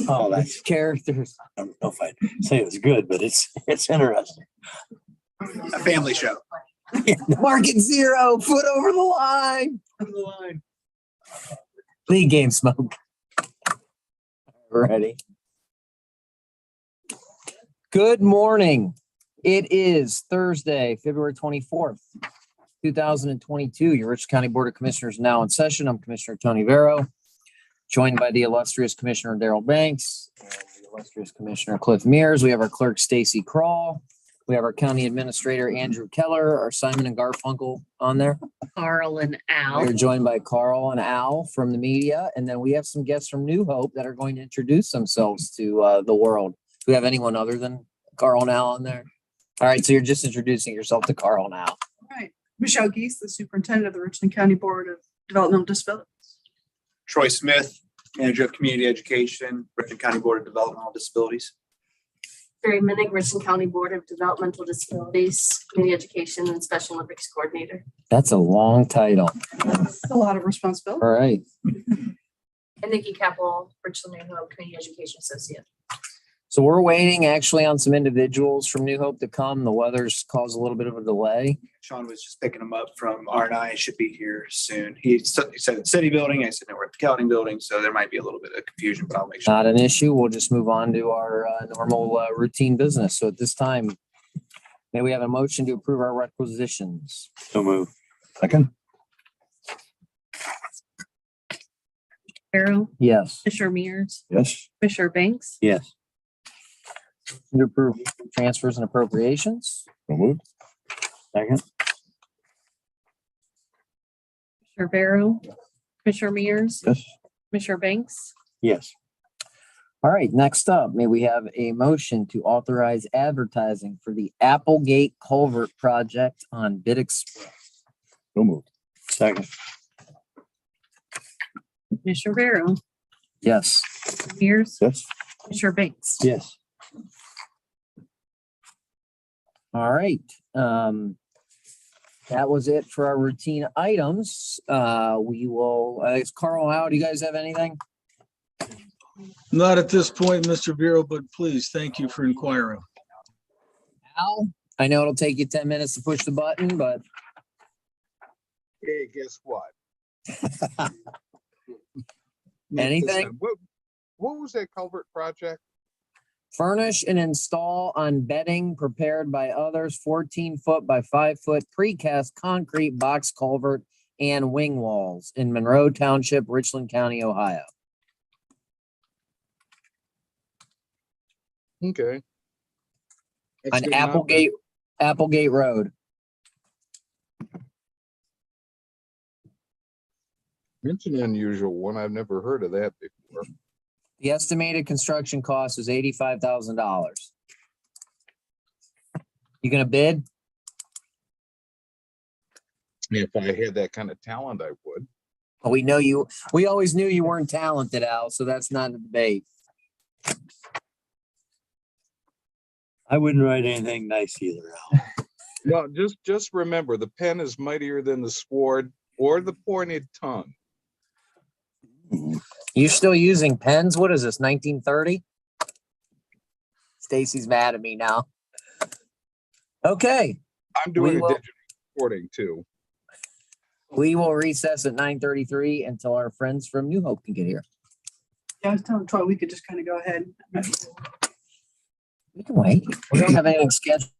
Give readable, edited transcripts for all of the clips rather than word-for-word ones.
Oh, that's characters. I don't know if I'd say it was good, but it's interesting. A family show. Market zero, foot over the line. League game smoke. Ready. Good morning. It is Thursday, February 24th, 2022. Your Rich County Board of Commissioners now in session. I'm Commissioner Tony Vero, joined by the illustrious Commissioner Daryl Banks and the illustrious Commissioner Cliff Mears. We have our clerk Stacy Kroll. We have our county administrator Andrew Keller, our Simon and Garfunkel on there. Carl and Al. We're joined by Carl and Al from the media, and then we have some guests from New Hope that are going to introduce themselves to the world. Do we have anyone other than Carl and Al on there? All right, so you're just introducing yourself to Carl and Al. All right. Michelle Geese, the superintendent of the Richland County Board of Developmental Disabilities. Troy Smith, manager of community education, Richland County Board of Developmental Disabilities. Barry Minnick, Richland County Board of Developmental Disabilities, Community Education and Special Olympics Coordinator. That's a long title. That's a lot of responsibility. All right. And Nikki Capel, Richland New Hope Community Education Associate. So we're waiting actually on some individuals from New Hope to come. The weather's caused a little bit of a delay. Sean was just picking him up from R&I, should be here soon. He said the city building, I said no, we're at the county building, so there might be a little bit of confusion, but I'll make sure. Not an issue. We'll just move on to our normal routine business. So at this time, may we have a motion to approve our requisitions? So move. Second. Barrow, Yes. Fisher Mears, Yes. Fisher Banks, Yes. To approve transfers and appropriations? So moved. Second. Fisher Barrow, Fisher Mears, Yes. Fisher Banks, Yes. All right, next up, may we have a motion to authorize advertising for the Applegate Culvert Project on Bid Express? So moved. Second. Fisher Barrow, Yes. Mears, Yes. Fisher Banks. Yes. All right. That was it for our routine items. We will, Carl, how do you guys have anything? Not at this point, Mr. Bureau, but please, thank you for inquiring. Al, I know it'll take you 10 minutes to push the button, but Hey, guess what? anything? What was that culvert project? Furnish and install on bedding prepared by others, 14-foot by 5-foot precast concrete box culvert and wing walls in Monroe Township, Richland County, Ohio. Okay. That's On good enough. Applegate Road. It's an unusual one. I've never heard of that before. The estimated construction cost is $85,000. You gonna bid? If I had that kind of talent, I would. Well, we always knew you weren't talented, Al, so that's not a debate. I wouldn't write anything nice either, Al. No, just remember, the pen is mightier than the sword or the pointed tongue. You still using pens? What is this, 1930? Stacy's mad at me now. Okay, I'm doing We a will- digital recording too. we will recess at 9:33 until our friends from New Hope can get here. Yeah, I was telling Troy we could just kind of go ahead. We can wait. We don't have anything scheduled.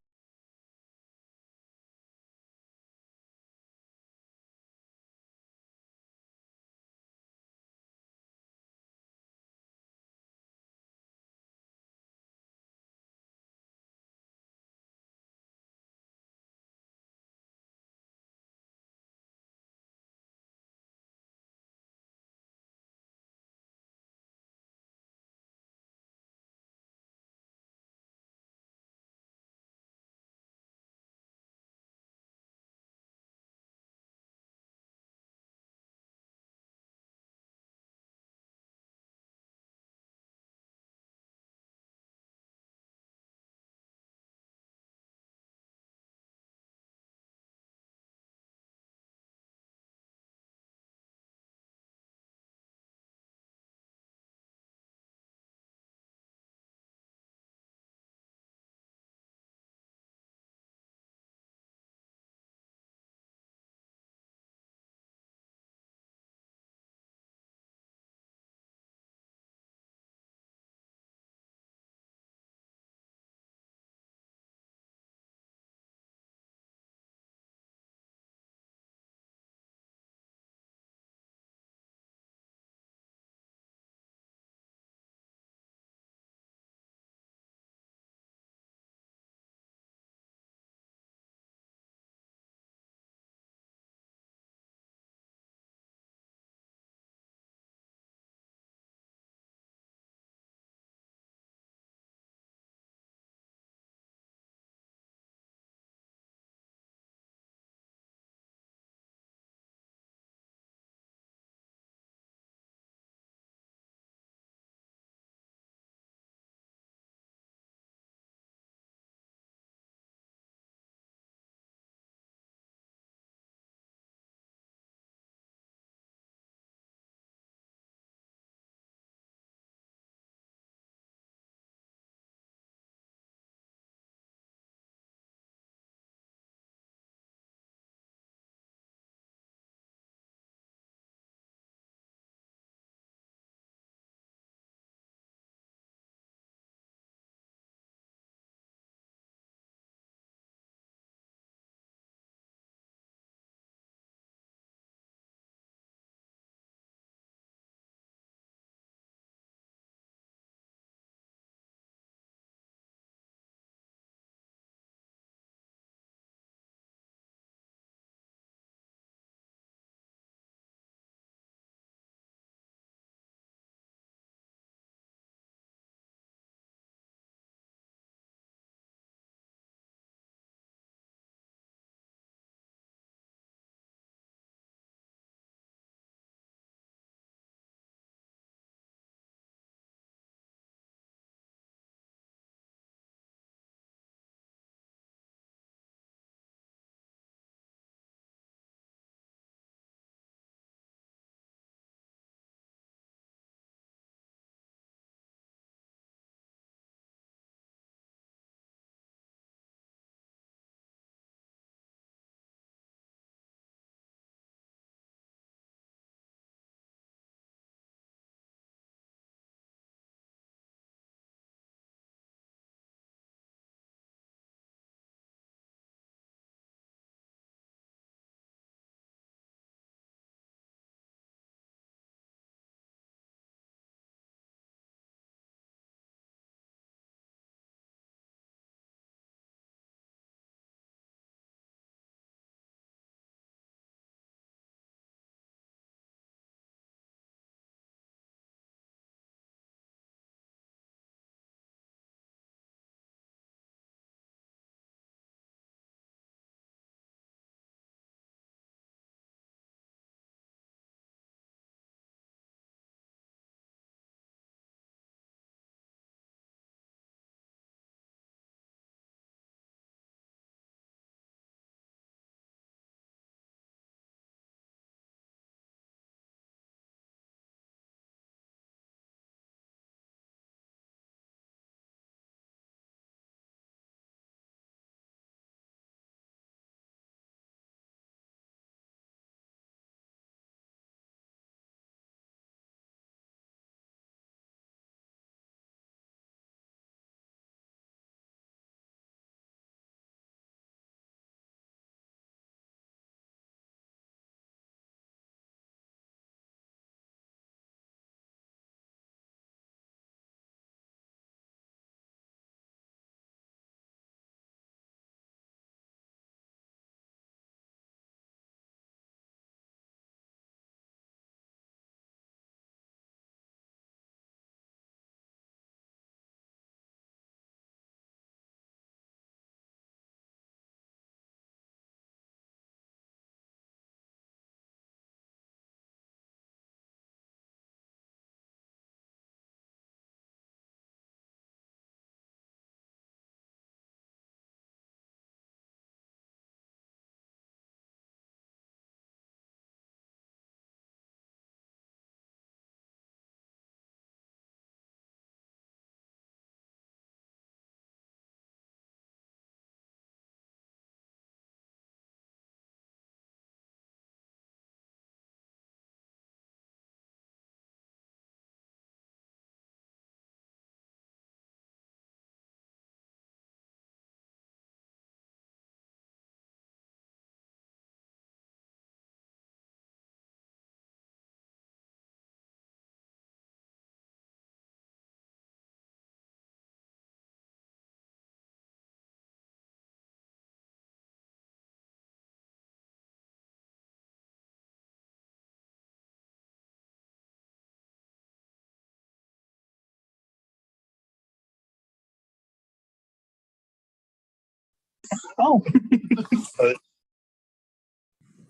Oh.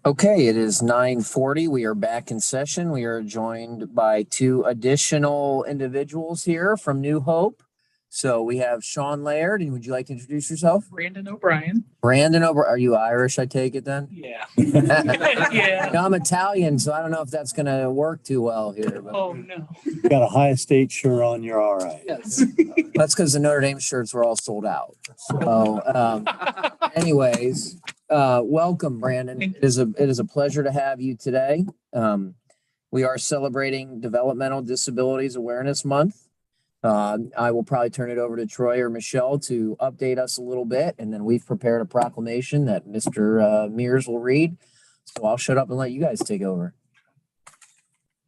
Okay, it is 9:40. We are back in session. We are joined by two additional individuals here from New Hope. So we have Sean Laird, and would you like to introduce yourself? Brandon O'Brien. Brandon O'Brien. Are you Irish, I take it then? Yeah. Yeah. I'm Italian, so I don't know if that's going to work too well here. But Oh, no. You got a high state shirt on, you're all right. Yes. that's because the Notre Dame shirts were all sold out. So anyways, welcome, Brandon. It is a pleasure to have you today. We are celebrating Developmental Disabilities Awareness Month. I will probably turn it over to Troy or Michelle to update us a little bit, and then we've prepared a proclamation that Mr. Mears will read. So I'll shut up and let you guys take over.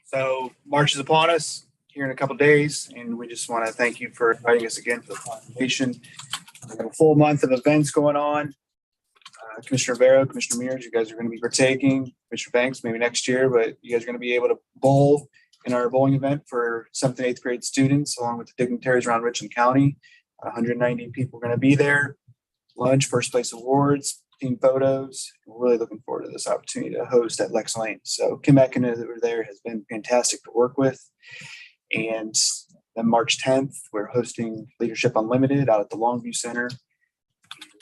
So March is upon us here in a couple days, and we just want to thank you for inviting us again for the proclamation. We have a full month of events going on. Commissioner Vero, Commissioner Mears, you guys are going to be partaking. Commissioner Banks, maybe next year, but you guys are going to be able to bowl in our bowling event for 7th and 8th grade students, along with the dignitaries around Richland County. 190 people are going to be there. Lunch, first place awards, team photos. We're really looking forward to this opportunity to host at Lex Lane. So Kim Ecken over there has been fantastic to work with. And then March 10th, we're hosting Leadership Unlimited out at the Longview Center.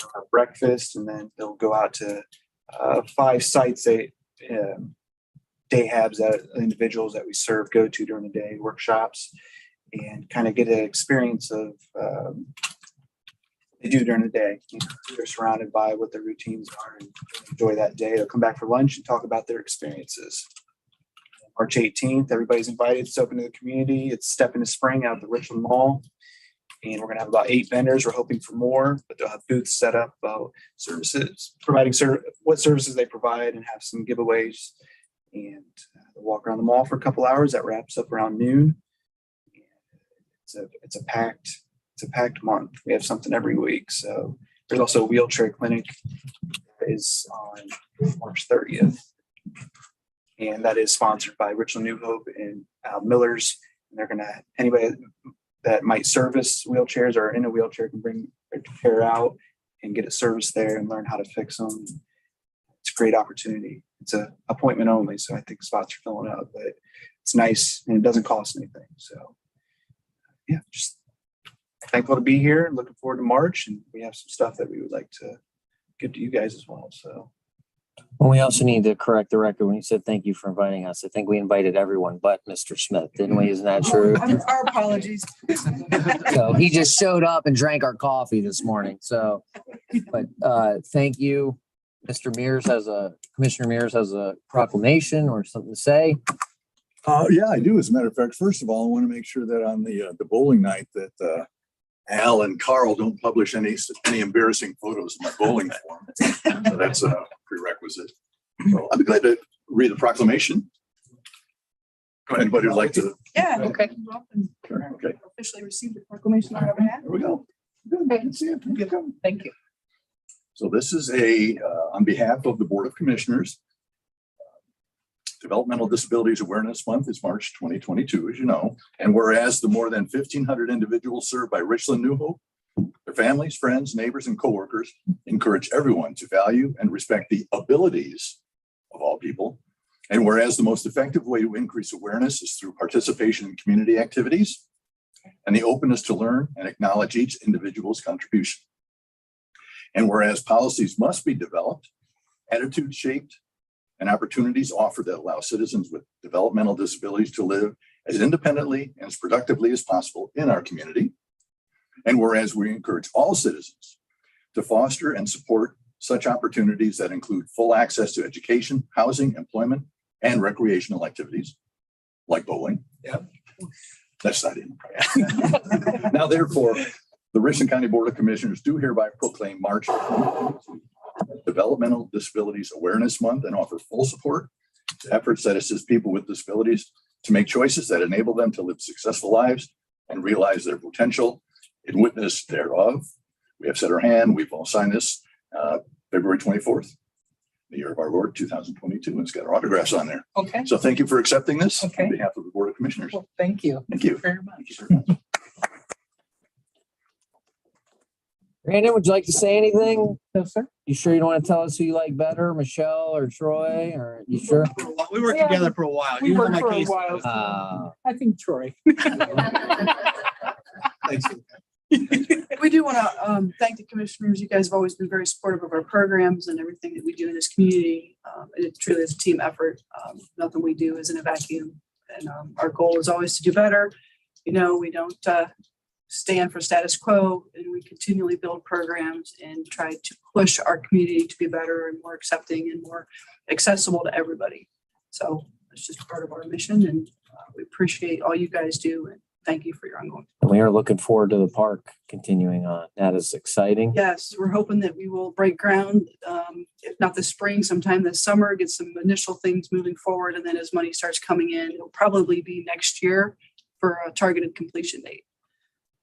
We'll have breakfast, and then they'll go out to 5 sites day habs that individuals that we serve go to during the day, workshops, and kind of get an experience of they do during the day. You know, they're surrounded by what their routines are and enjoy that day. They'll come back for lunch and talk about their experiences. March 18th, everybody's invited. It's open to the community. It's Step into Spring out at the Richland Mall. And we're going to have about 8 vendors. We're hoping for more, but they'll have booths set up about services, providing what services they provide, and have some giveaways. And they'll walk around the mall for a couple hours. That wraps up around noon. It's a packed month. We have something every week. So there's also a wheelchair clinic that is on March 30th. And that is sponsored by Richland New Hope and Miller's. And they're going to, anybody that might service wheelchairs or in a wheelchair can bring their chair out and get it serviced there and learn how to fix them. It's a great opportunity. It's an appointment only, so I think spots are filling up, but it's nice and it doesn't cost anything. So yeah, just thankful to be here and looking forward to March. And we have some stuff that we would like to give to you guys as well. So. Well, we also need to correct the record when you said thank you for inviting us. I think we invited everyone but Mr. Smith, didn't we? Isn't that true? Our apologies. So he just showed up and drank our coffee this morning. So, but thank you. Commissioner Mears has a proclamation or something to say. Yeah, I do. As a matter of fact, first of all, I want to make sure that on the bowling night that Al and Carl don't publish any embarrassing photos of my bowling form. So that's a prerequisite. So I'd be glad to read the proclamation. Anybody would like to? Yeah. Okay. Sure. Okay. Officially received the proclamation on our behalf. Here we go. Good. Good. See it. Get going. Thank you. So this is on behalf of the Board of Commissioners. Developmental Disabilities Awareness Month is March 2022, as you know. And whereas the more than 1,500 individuals served by Richland New Hope, their families, friends, neighbors, and coworkers encourage everyone to value and respect the abilities of all people. And whereas the most effective way to increase awareness is through participation in community activities and the openness to learn and acknowledge each individual's contribution. And whereas policies must be developed, attitudes shaped, and opportunities offered that allow citizens with developmental disabilities to live as independently and as productively as possible in our community. And whereas we encourage all citizens to foster and support such opportunities that include full access to education, housing, employment, and recreational activities like bowling. Yeah. That's not in. Now, therefore, the Richland County Board of Commissioners do hereby proclaim March Developmental Disabilities Awareness Month and offer full support to efforts that assist people with disabilities to make choices that enable them to live successful lives and realize their potential in witness thereof. We have set our hand. We've all signed this February 24th, the year of our Lord, 2022, and it's got our autographs on there. Okay. So thank you for accepting this Okay. on behalf of the Board of Commissioners. Well, thank you. Thank you. Very much. Thank you very much. Brandon, would you like to say anything? No, sir. You sure you don't want to tell us who you like better, Michelle or Troy? Or you sure? We worked Yeah, together for a while. We You know worked my for a case. while. I think Troy. Thanks. We do want to thank the commissioners. You guys have always been very supportive of our programs and everything that we do in this community. It truly is a team effort. Nothing we do is in a vacuum. And our goal is always to do better. You know, we don't stand for status quo, and we continually build programs and try to push our community to be better and more accepting and more accessible to everybody. So it's just part of our mission, and we appreciate all you guys do. And thank you for your ongoing. And we are looking forward to the park continuing on. That is exciting. Yes, we're hoping that we will break ground, if not this spring, sometime this summer, get some initial things moving forward. And then as money starts coming in, it'll probably be next year for a targeted completion date.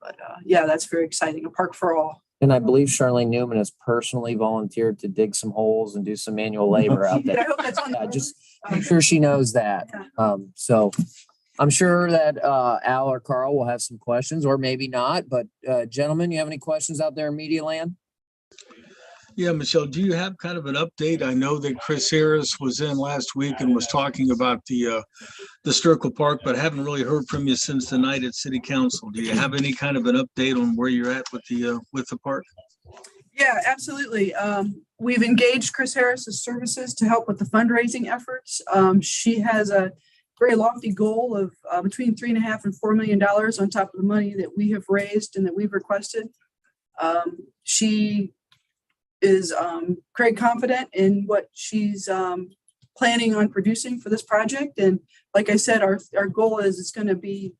But yeah, that's very exciting. A park for all. And I believe Charlene Newman has personally volunteered to dig some holes and do some manual labor out Yeah, I there. hope that's on. Yeah, just make sure she knows that. So I'm sure that Al or Carl will have some questions, or maybe not. But gentlemen, you have any questions out there in media land? Yeah, Michelle, do you have kind of an update? I know that Chris Harris was in last week and was talking about the Circle Park, but I haven't really heard from you since the night at City Council. Do you have any kind of an update on where you're at with the park? Yeah, absolutely. We've engaged Chris Harris's services to help with the fundraising efforts. She has a very lofty goal of between $3.5 and $4 million on top of the money that we have raised and that we've requested. She is very confident in what she's planning on producing for this project. And like I said, our goal is it's going to be,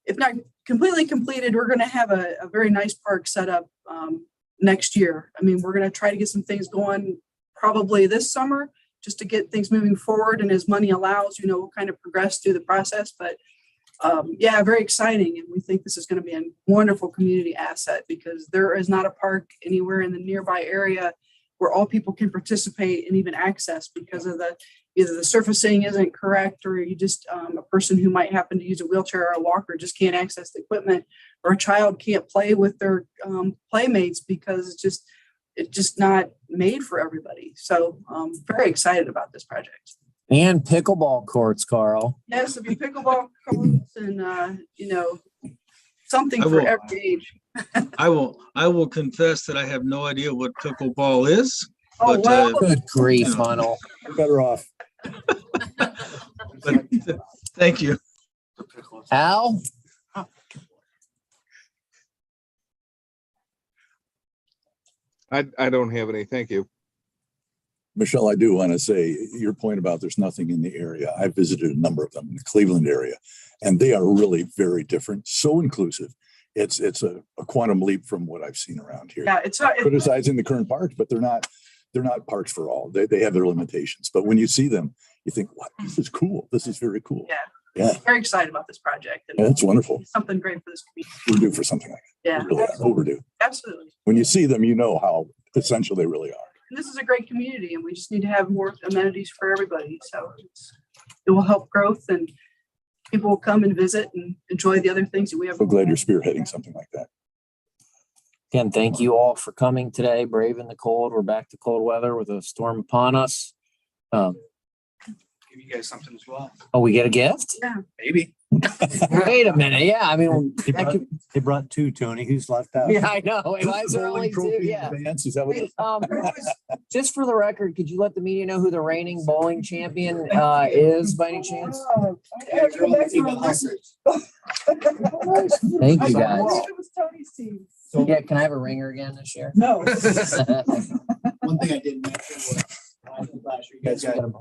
if not completely completed, we're going to have a very nice park set up next year. I mean, we're going to try to get some things going probably this summer just to get things moving forward. And as money allows, you know, we'll kind of progress through the process. But yeah, very exciting. And we think this is going to be a wonderful community asset because there is not a park anywhere in the nearby area where all people can participate and even access because of either the surfacing isn't correct, or you just a person who might happen to use a wheelchair or a walker just can't access the equipment, or a child can't play with their playmates because it's just not made for everybody. So very excited about this project. And pickleball courts, Carl. Yes, it'll be pickleball courts and you know, something I for will. every age. I will confess that I have no idea what pickleball is. Oh, But, well, Good grief, you know. Funnel. You're better off. But thank you. Al? I don't have any. Thank you. Michelle, I do want to say your point about there's nothing in the area. I visited a number of them in the Cleveland area, and they are really very different, so inclusive. It's a quantum leap from what I've seen around here. yeah, it's not. Criticizing the current parks, but they're not parks for all. They have their limitations. But when you see them, you think, "What? This is cool. This is very cool." Yeah. Yeah, Very excited about this project. And yeah, that's wonderful. it's something great for this community. We're due for something like Yeah, that. We really are overdue. absolutely. When you see them, you know how essential they really are. And this is a great community, and we just need to have more amenities for everybody. So it will help growth, and people will come and visit and enjoy the other things that we have. So glad you're spearheading something like that. Again, thank you all for coming today, braving the cold. We're back to cold weather with a storm upon us. Give you guys something as well. Oh, we get a gift? Maybe. Wait a minute. Yeah, I mean, They brought two, Tony. Who's left out? yeah, I know. Why is there only two? Yeah. Is that what it is? Just for the record, could you let the media know who the reigning bowling champion is by any chance? Thank you, guys. It was Tony's team. Yeah, can I have a ringer again this year? No. One thing I didn't mention was last year, you guys got,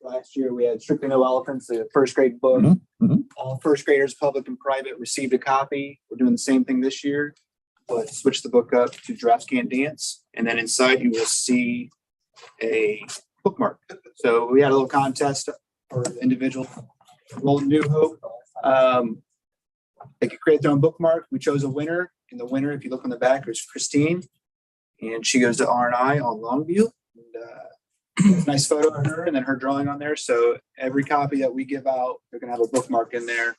last year we had Strictly No Elephants, the first grade book. All first graders, public and private, received a copy. We're doing the same thing this year, but switch the book up to Giraffes Can't Dance. And then inside you will see a bookmark. So we had a little contest for the individual Golden New Hope. They could create their own bookmark. We chose a winner, and the winner, if you look on the back, is Christine, and she goes to R&I on Longview. And nice photo of her and then her drawing on there. So every copy that we give out, they're going to have a bookmark in there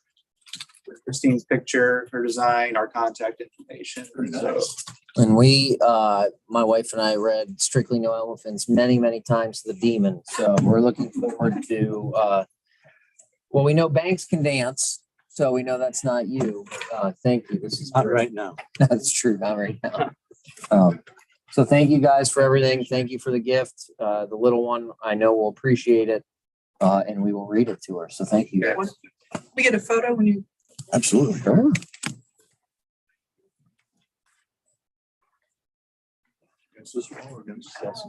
with Christine's picture, her design, our contact information. Very So, nice. And we, my wife and I read Strictly No Elephants many, many times to the demon. So we're looking forward to, well, we know Banks can dance, so we know that's not you. Thank you. This is Not great. right now. That's true, not right now. So thank you guys for everything. Thank you for the gift. The little one, I know will appreciate it, and we will read it to her. So thank you. Yes. We get a photo when you Absolutely. Sure. Against this wall or against this?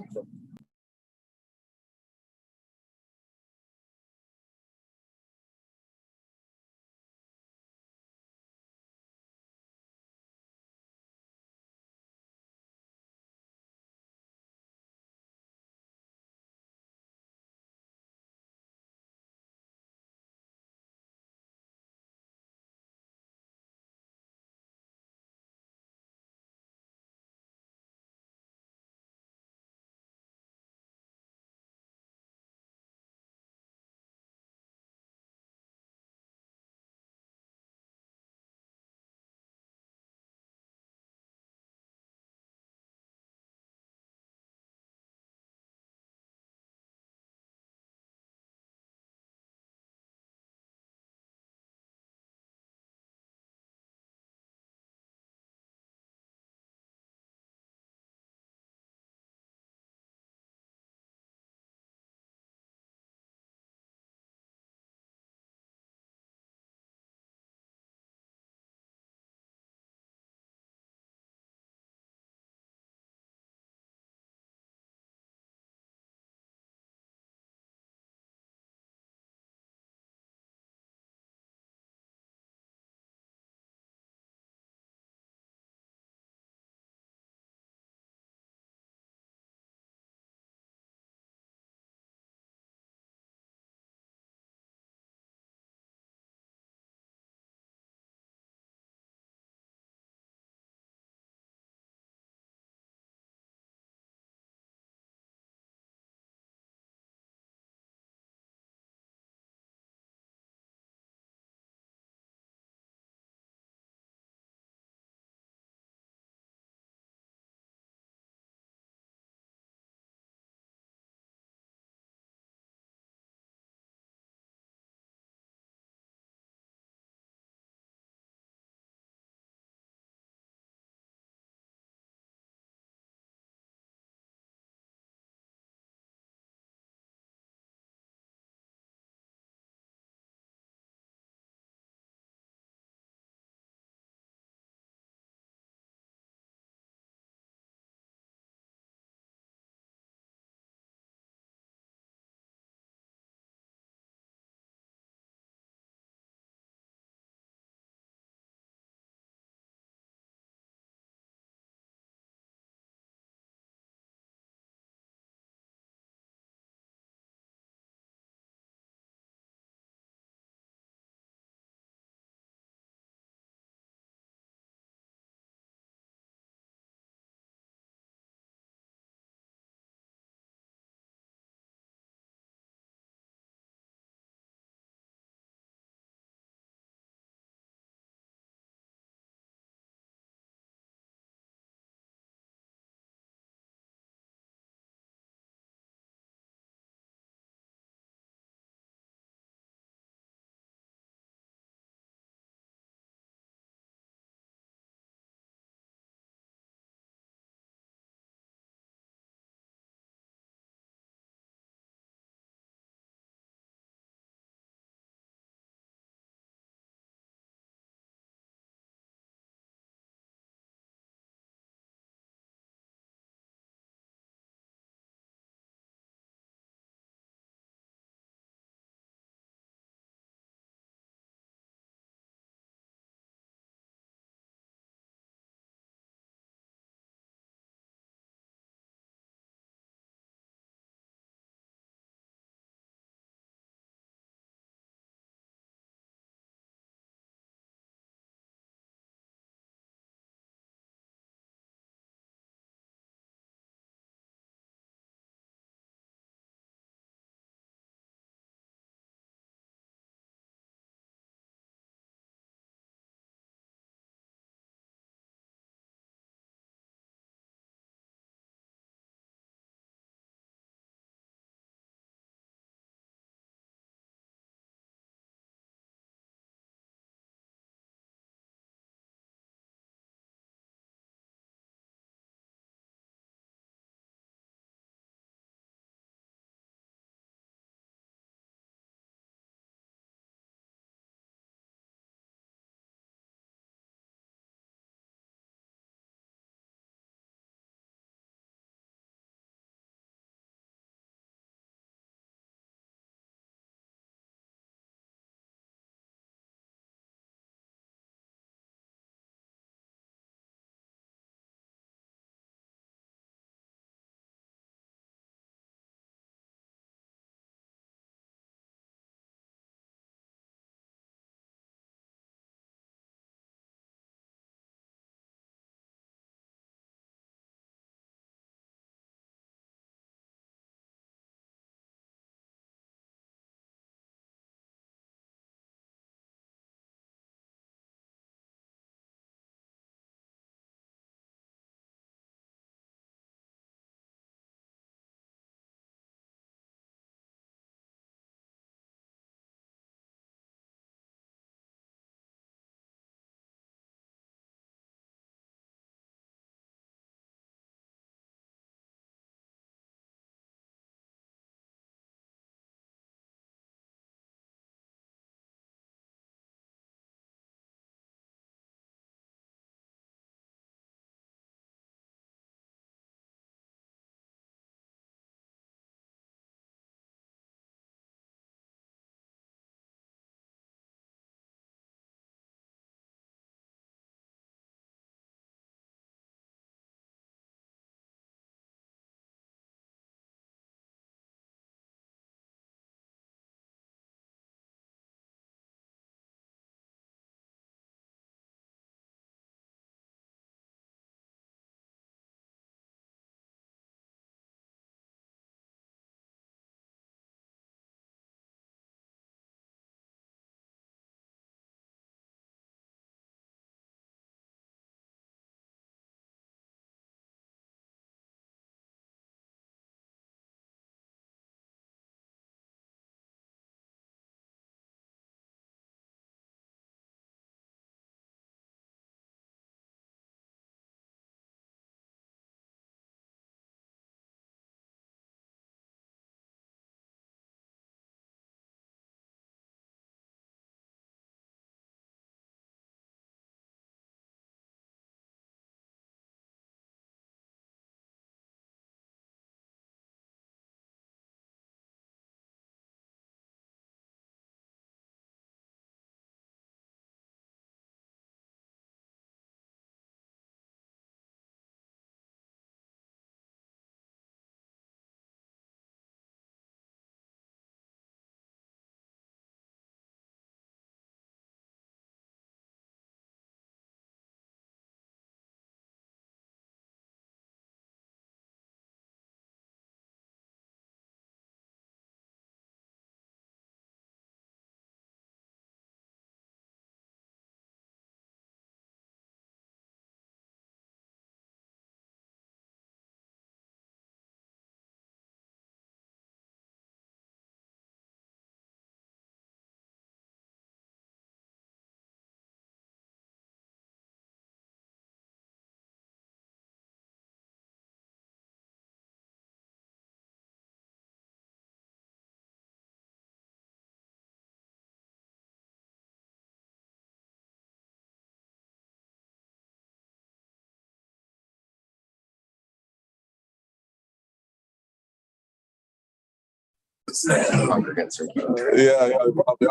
Yeah, probably.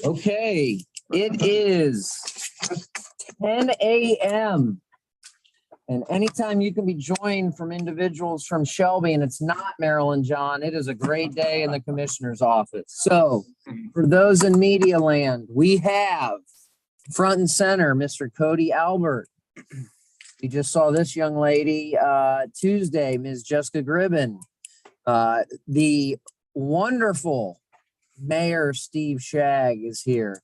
Okay, it is 10 a.m. And anytime you can be joined from individuals from Shelby, and it's not Maryland, John, it is a great day in the commissioner's office. So for those in media land, we have front and center, Mr. Cody Albert. You just saw this young lady Tuesday, Ms. Jessica Gribben. The wonderful Mayor Steve Shagg is here.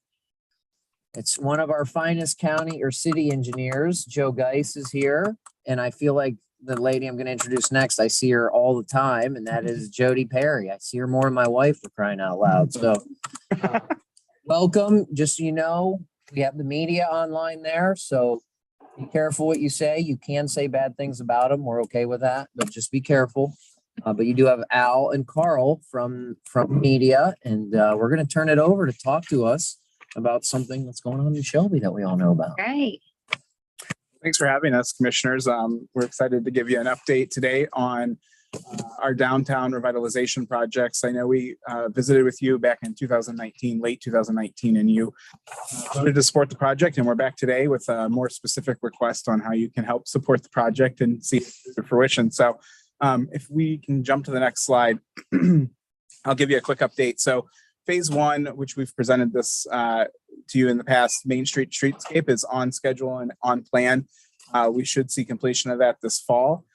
It's one of our finest county or city engineers. Joe Geis is here. And I feel like the lady I'm going to introduce next, I see her all the time, and that is Jody Perry. I see her more than my wife, for crying out loud. So welcome. Just so you know, we have the media online there. So be careful what you say. You can say bad things about them. We're okay with that, but just be careful. But you do have Al and Carl from media, and we're going to turn it over to talk to us about something that's going on in Shelby that we all know about. Right. Thanks for having us, commissioners. We're excited to give you an update today on our downtown revitalization projects. I know we visited with you back in 2019, late 2019, and you voted to support the project. And we're back today with a more specific request on how you can help support the project and see it to fruition. So if we can jump to the next slide, I'll give you a quick update. So phase one, which we've presented this to you in the past, Main Street Streetscape is on schedule and on plan. We should see completion of that this fall.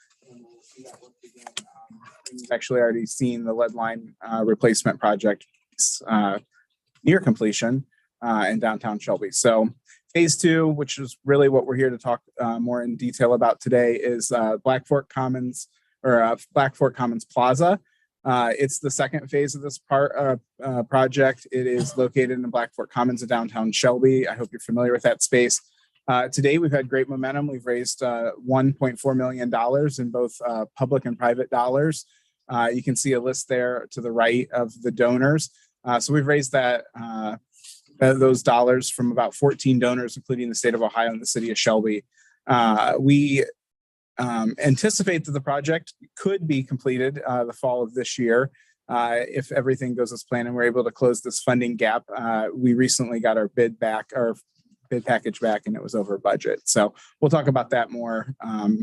We've actually already seen the lead line replacement project near completion in downtown Shelby. So phase two, which is really what we're here to talk more in detail about today, is Black Fork Commons Plaza. It's the second phase of this project. It is located in Black Fork Commons in downtown Shelby. I hope you're familiar with that space. Today, we've had great momentum. We've raised $1.4 million in both public and private dollars. You can see a list there to the right of the donors. So we've raised those dollars from about 14 donors, including the state of Ohio and the city of Shelby. We anticipate that the project could be completed the fall of this year if everything goes as planned and we're able to close this funding gap. We recently got our bid package back, and it was over budget. So we'll talk about that more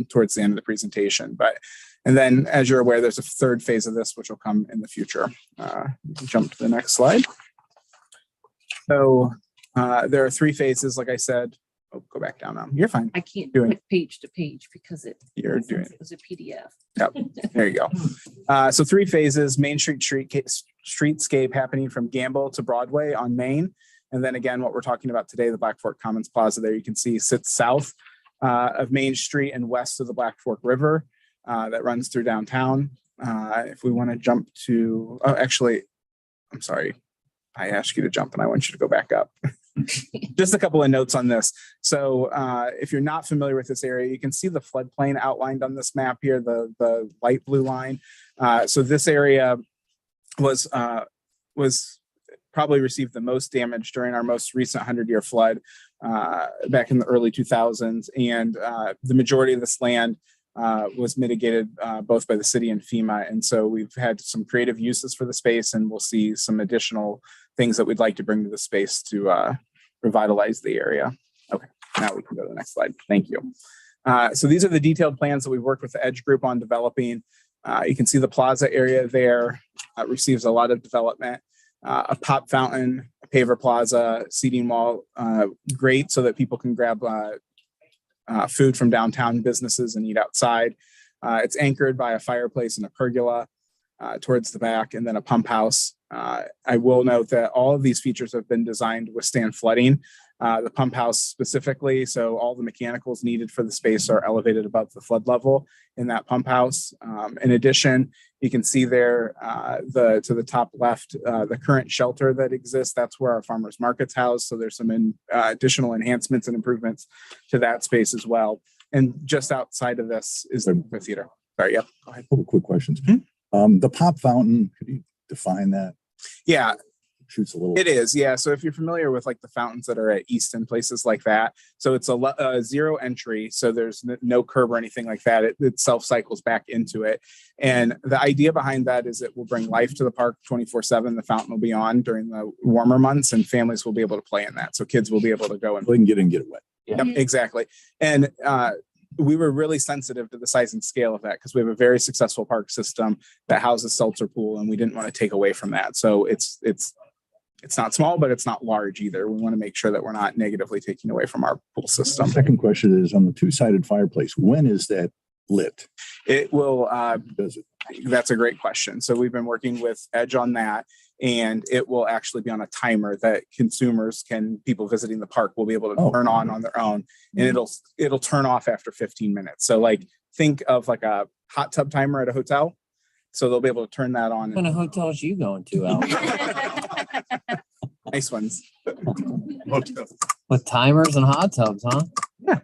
towards the end of the presentation. And then, as you're aware, there's a third phase of this, which will come in the future. Jump to the next slide. So there are three phases, like I said. Oh, go back down now. You're fine. I can't Doing click page to page because it was a PDF. Yep. There you go. So three phases: Main Street Streetscape happening from Gamble to Broadway on Main. And then again, what we're talking about today, the Black Fork Commons Plaza there you can see sits south of Main Street and west of the Black Fork River that runs through downtown. If we want to jump to, actually, I'm sorry. I asked you to jump and I want you to go back up. Just a couple of notes on this. So if you're not familiar with this area, you can see the floodplain outlined on this map here, the light blue line. So this area was probably received the most damage during our most recent 100-year flood back in the early 2000s. And the majority of this land was mitigated both by the city and FEMA. And so we've had some creative uses for the space, and we'll see some additional things that we'd like to bring to the space to revitalize the area. Okay, now we can go to the next slide. Thank you. So these are the detailed plans that we've worked with the Edge Group on developing. You can see the plaza area there receives a lot of development. A pop fountain, a paver plaza, seating wall, great so that people can grab food from downtown businesses and eat outside. It's anchored by a fireplace and a pergola towards the back, and then a pump house. I will note that all of these features have been designed to withstand flooding. The pump house specifically, so all the mechanicals needed for the space are elevated above the flood level in that pump house. In addition, you can see there to the top left, the current shelter that exists. That's where our farmers market's housed. So there's some additional enhancements and improvements to that space as well. And just outside of this is the movie theater. Sorry, yep. Go ahead. Couple quick questions. The pop fountain, could you define that? Yeah. shoots a little. It is, yeah. So if you're familiar with like the fountains that are at East and places like that, so it's a zero entry. So there's no curb or anything like that. It self cycles back into it. And the idea behind that is it will bring life to the park 24/7. The fountain will be on during the warmer months and families will be able to play in that. So kids will be able to go and They can get in and get wet. Yep, exactly. And we were really sensitive to the size and scale of that because we have a very successful park system that houses Seltzer Pool, and we didn't want to take away from that. So it's not small, but it's not large either. We want to make sure that we're not negatively taking away from our pool system. Second question is on the two-sided fireplace. When is that lit? It will. Does it? That's a great question. So we've been working with Edge on that, and it will actually be on a timer that people visiting the park will be able to turn on their own, and it'll turn off after 15 minutes. So like think of like a hot tub timer at a hotel. So they'll be able to turn that on. What kind of hotels you going to, Al? Nice ones. With timers and hot tubs, huh? Yeah.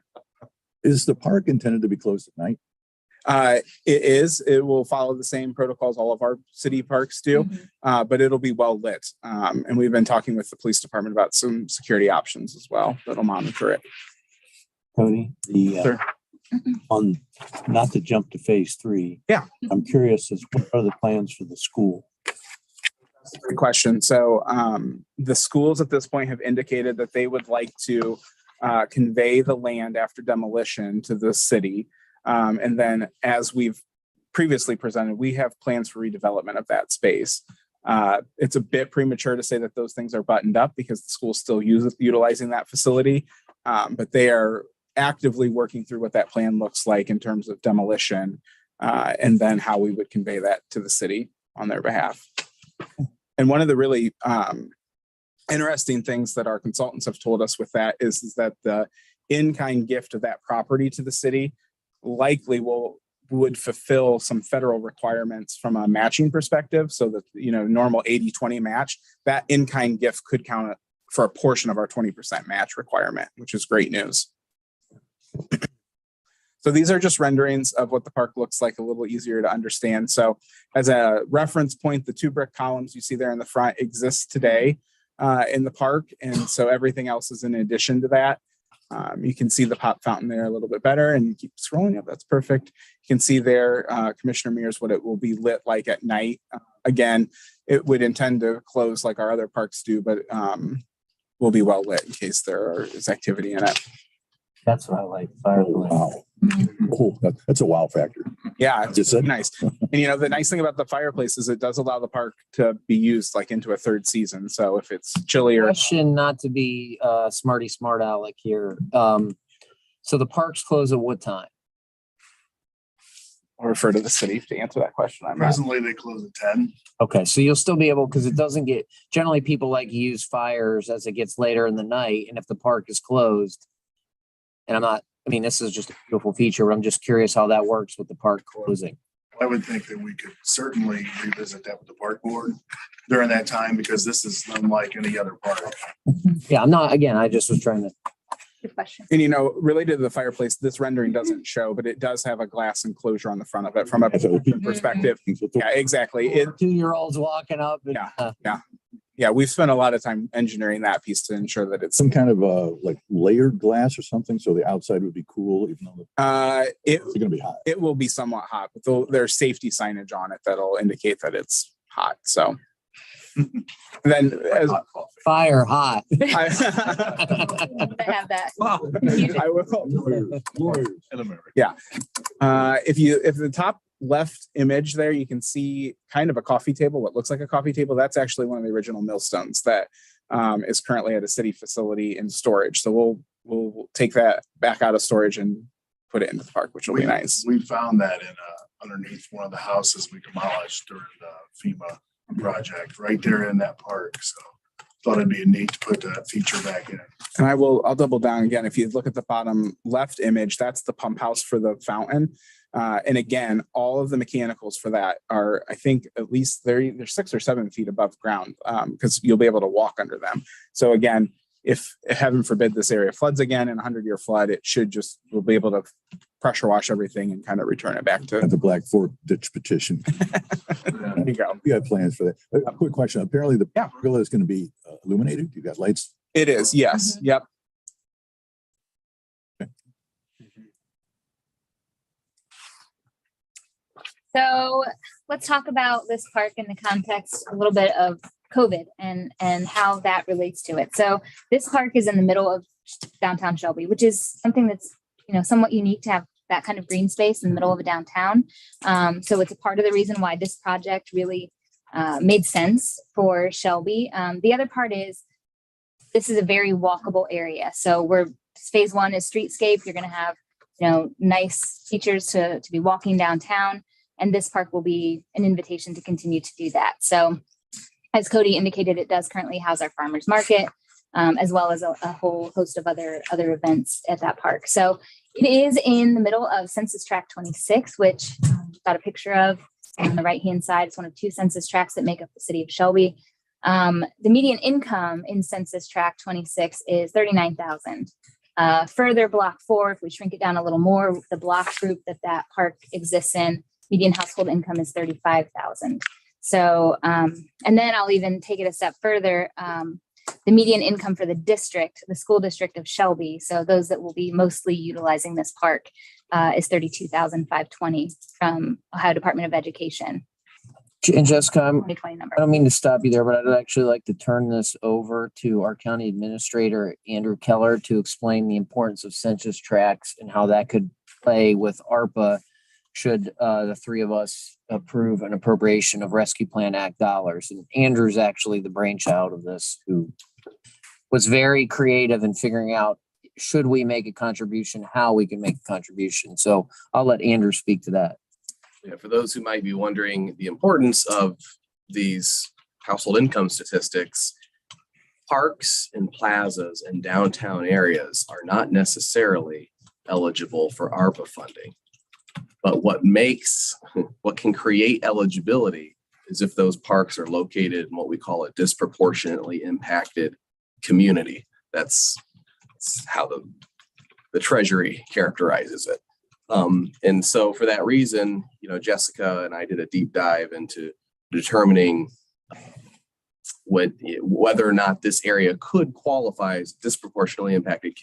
Is the park intended to be closed at night? It is. It will follow the same protocols all of our city parks do, but it'll be well lit. And we've been talking with the police department about some security options as well that'll monitor it. Tony, Sure. on, not to jump to phase 3. Yeah. I'm curious as what are the plans for the school? That's a great question. So the schools at this point have indicated that they would like to convey the land after demolition to the city. And then as we've previously presented, we have plans for redevelopment of that space. It's a bit premature to say that those things are buttoned up because the school's still utilizing that facility, but they are actively working through what that plan looks like in terms of demolition and then how we would convey that to the city on their behalf. And one of the really interesting things that our consultants have told us with that is that the in-kind gift of that property to the city likely would fulfill some federal requirements from a matching perspective. So that, normal 80-20 match, that in-kind gift could count for a portion of our 20% match requirement, which is great news. So these are just renderings of what the park looks like, a little easier to understand. So as a reference point, the 2 brick columns you see there in the front exist today in the park. And so everything else is in addition to that. You can see the pop fountain there a little bit better and you keep scrolling up. That's perfect. You can see there, Commissioner Mears, what it will be lit like at night. Again, it would intend to close like our other parks do, but will be well lit in case there is activity in it. That's what I like. Fireplace. Wow. Oh, that's a wow factor. Yeah, Just said. nice. And the nice thing about the fireplace is it does allow the park to be used like into a third season. So if it's chillier. Question, not to be smart aleck here. So the parks close at what time? I'll refer to the city to answer that question. Presently, they close at 10. Okay, so you'll still be able, because it doesn't get, generally people like to use fires as it gets later in the night. And if the park is closed, and this is just a beautiful feature, but I'm just curious how that works with the park closing. I would think that we could certainly revisit that with the park board during that time because this is unlike any other park. Yeah, I just was trying to. Good question. And related to the fireplace, this rendering doesn't show, but it does have a glass enclosure on the front of it from a perspective. Yeah, exactly. 2-year-olds walking up. And, Yeah, we've spent a lot of time engineering that piece to ensure that it's some kind of like layered glass or something, so the outside would be cool, even though it's going to be hot. It will be somewhat hot, but there's safety signage on it that'll indicate that it's hot. So then, as fire hot. They have that. I will. Lawyers in America. Yeah. If the top left image there, you can see kind of a coffee table, what looks like a coffee table. That's actually one of the original millstones that is currently at a city facility in storage. So we'll take that back out of storage and put it into the park, which will be nice. We found that in underneath one of the houses we demolished during the FEMA project right there in that park. So thought it'd be neat to put that feature back in. And I'll double down again. If you look at the bottom left image, that's the pump house for the fountain. And again, all of the mechanicals for that are, I think, at least they're 6 or 7 feet above ground because you'll be able to walk under them. So again, if heaven forbid this area floods again in a 100-year flood, we'll be able to pressure wash everything and kind of return it back to. The Black Fork ditch petition. There you go. We got plans for that. A quick question. Apparently the pergola is going to be illuminated. You got lights. It is. Yes. Yep. So let's talk about this park in the context a little bit of COVID and how that relates to it. So this park is in the middle of downtown Shelby, which is something that's, somewhat unique to have that kind of green space in the middle of a downtown. So it's a part of the reason why this project really made sense for Shelby. The other part is this is a very walkable area. So phase one is streetscape. You're going to have, nice features to be walking downtown. And this park will be an invitation to continue to do that. So as Cody indicated, it does currently house our farmers market, as well as a whole host of other events at that park. So it is in the middle of Census Tract 26, which I've got a picture of on the right-hand side. It's one of 2 census tracts that make up the city of Shelby. The median income in Census Tract 26 is $39,000. Further, Block 4, if we shrink it down a little more, the block group that park exists in, median household income is $35,000. So, and then I'll even take it a step further. The median income for the school district of Shelby, so those that will be mostly utilizing this park, is $32,520 from Ohio Department of Education. And Jessica, 2020 number. I don't mean to stop you there, but I'd actually like to turn this over to our county administrator, Andrew Keller, to explain the importance of census tracts and how that could play with ARPA should the 3 of us approve an appropriation of Rescue Plan Act dollars. And Andrew's actually the brainchild of this, who was very creative in figuring out, should we make a contribution, how we can make a contribution. So I'll let Andrew speak to that. Yeah, for those who might be wondering the importance of these household income statistics, parks and plazas and downtown areas are not necessarily eligible for ARPA funding. But what can create eligibility is if those parks are located in what we call a disproportionately impacted community. That's how the Treasury characterizes it. And so for that reason, Jessica and I did a deep dive into determining whether or not this area could qualify as disproportionately impacted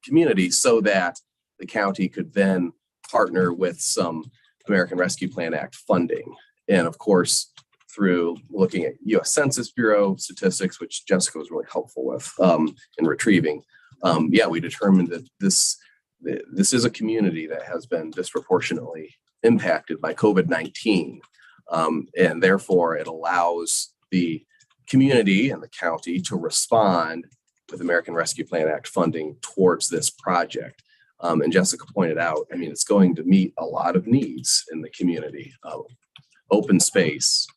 community so that the county could then partner with some American Rescue Plan Act funding. And of course, through looking at U.S. Census Bureau statistics, which Jessica was really helpful with in retrieving, we determined that this is a community that has been disproportionately impacted by COVID-19. And therefore, it allows the community and the county to respond with American Rescue Plan Act funding towards this project. And Jessica pointed out, it's going to meet a lot of needs in the community. Open space,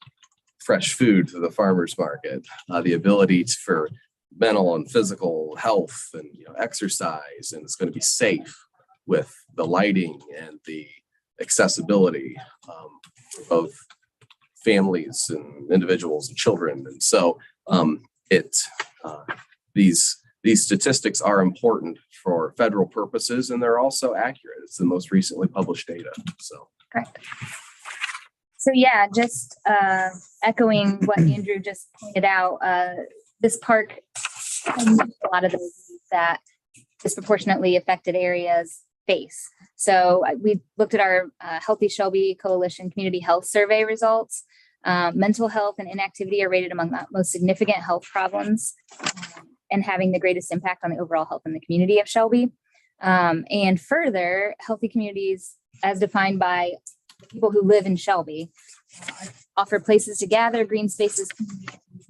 fresh food to the farmers market, the ability for mental and physical health and exercise, and it's going to be safe with the lighting and the accessibility for both families and individuals and children. And so these statistics are important for federal purposes, and they're also accurate. It's the most recently published data. So correct. So just echoing what Andrew just pointed out, this park has a lot of those needs that disproportionately affected areas face. So we looked at our Healthy Shelby Coalition Community Health Survey results. Mental health and inactivity are rated among the most significant health problems and having the greatest impact on the overall health in the community of Shelby. And further, healthy communities, as defined by the people who live in Shelby, offer places to gather, green spaces,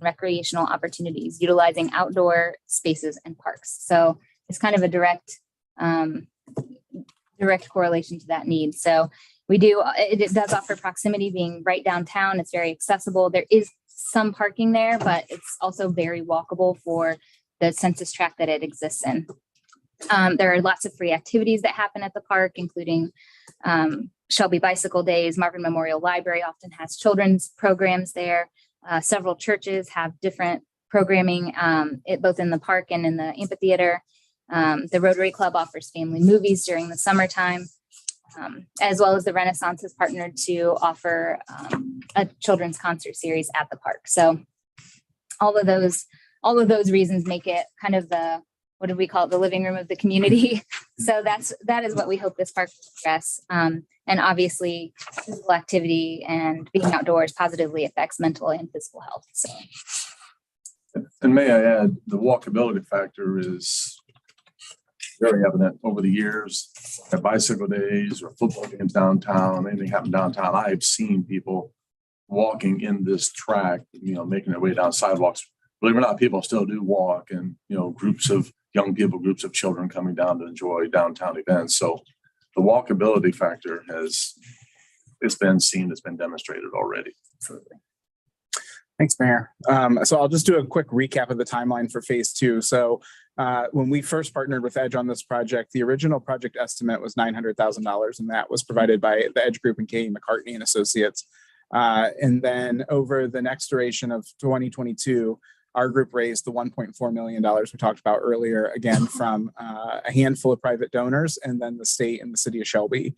recreational opportunities, utilizing outdoor spaces and parks. So it's kind of a direct correlation to that need. So it does offer proximity, being right downtown. It's very accessible. There is some parking there, but it's also very walkable for the census tract that it exists in. There are lots of free activities that happen at the park, including Shelby Bicycle Days. Marvin Memorial Library often has children's programs there. Several churches have different programming, both in the park and in the amphitheater. The Rotary Club offers family movies during the summertime. as well as the Renaissance has partnered to offer a children's concert series at the park. So all of those reasons make it kind of the, what do we call it, the living room of the community. So that is what we hope this park will address. And obviously, physical activity and being outdoors positively affects mental and physical health. So. And may I add, the walkability factor is very evident over the years. At bicycle days or football games downtown, anything happen downtown, I've seen people walking in this track, making their way down sidewalks. Believe it or not, people still do walk, and groups of young people, groups of children coming down to enjoy downtown events. So the walkability factor it's been demonstrated already. Absolutely. Thanks, Mayor. So I'll just do a quick recap of the timeline for phase 2. So when we first partnered with Edge on this project, the original project estimate was $900,000, and that was provided by the Edge Group and K. McCartney and Associates. And then over the next duration of 2022, our group raised the $1.4 million we talked about earlier, again, from a handful of private donors, and then the state and the city of Shelby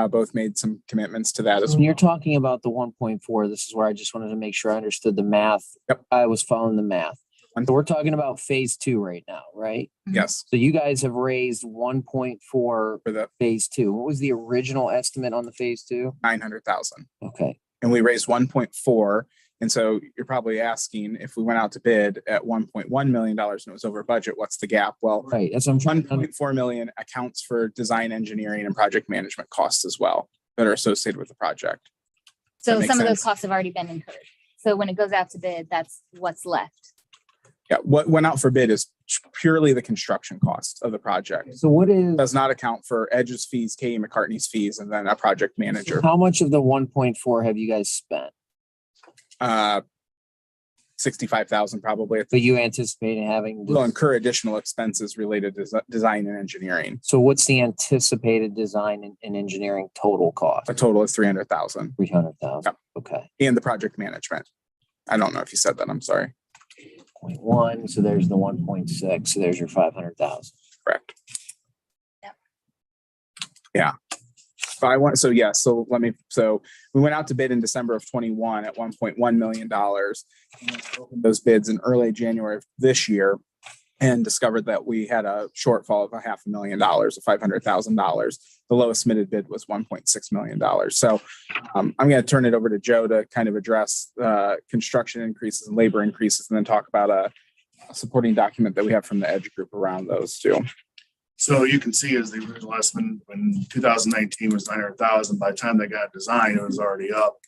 both made some commitments to that as When well. you're talking about the 1.4, this is where I just wanted to make sure I understood the math. Yep. I was following the math. So we're talking about phase 2 right now, right? Yes. So you guys have raised 1.4 for the phase 2. What was the original estimate on the phase 2? 900,000. Okay. And we raised 1.4. And so you're probably asking, if we went out to bid at $1.1 million and it was over budget, what's the gap? Well, right. That's what I'm trying to 1.4 million accounts for design, engineering, and project management costs as well that are associated with the project. So some of those costs have already been incurred. So when it goes out to bid, that's what's left. Yeah, what went out for bid is purely the construction cost of the project. So what does not account for Edge's fees, K. McCartney's fees, and then a project manager. How much of the 1.4 have you guys spent? 65,000 probably. But you anticipate having We'll incur additional expenses related to design and engineering. So what's the anticipated design and engineering total cost? A total of 300,000. 300,000. Yep. Okay. And the project management. I don't know if you said that. I'm sorry. 0.1. So there's the 1.6. So there's your 500,000. Correct. Yep. Yeah. So we went out to bid in December of 21 at $1.1 million. And opened those bids in early January of this year and discovered that we had a shortfall of $500,000, $500,000. The lowest submitted bid was $1.6 million. So I'm going to turn it over to Joe to kind of address construction increases and labor increases, and then talk about a supporting document that we have from the Edge Group around those too. So you can see as the original estimate when 2019 was 900,000, by the time they got designed, it was already up.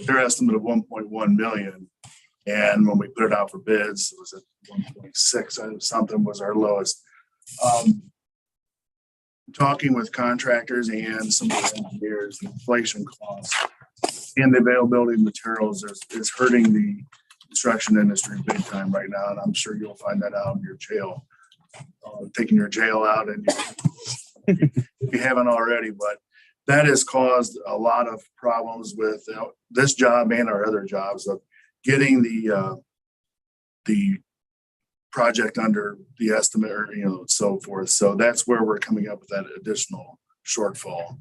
Their estimate of 1.1 million. And when we put it out for bids, it was at 1.6 something was our lowest. Talking with contractors and some of the engineers, the inflation costs and the availability of materials is hurting the construction industry big time right now. And I'm sure you'll find that out in your jail. Taking your jail out, and if you haven't already, but that has caused a lot of problems with this job and our other jobs of getting the project under the estimate, or so forth. So that's where we're coming up with that additional shortfall.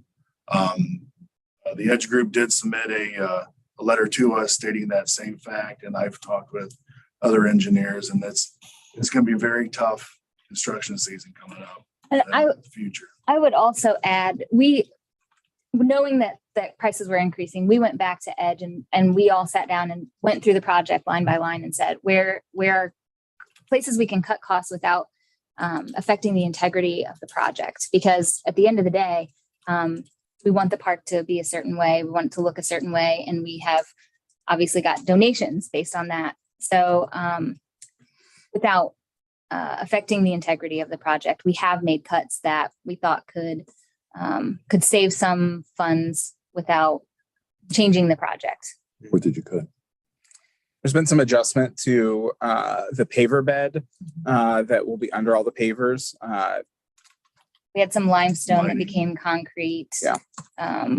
The Edge Group did submit a letter to us stating that same fact, and I've talked with other engineers, and it's going to be very tough construction season coming up in the future. I would also add, knowing that prices were increasing, we went back to Edge and we all sat down and went through the project line by line and said, where are places we can cut costs without affecting the integrity of the project? Because at the end of the day, we want the park to be a certain way, we want it to look a certain way, and we have obviously got donations based on that. So without affecting the integrity of the project, we have made cuts that we thought could save some funds without changing the project. What did you cut? There's been some adjustment to the paver bed that will be under all the pavers. We had some limestone that became concrete. Yeah.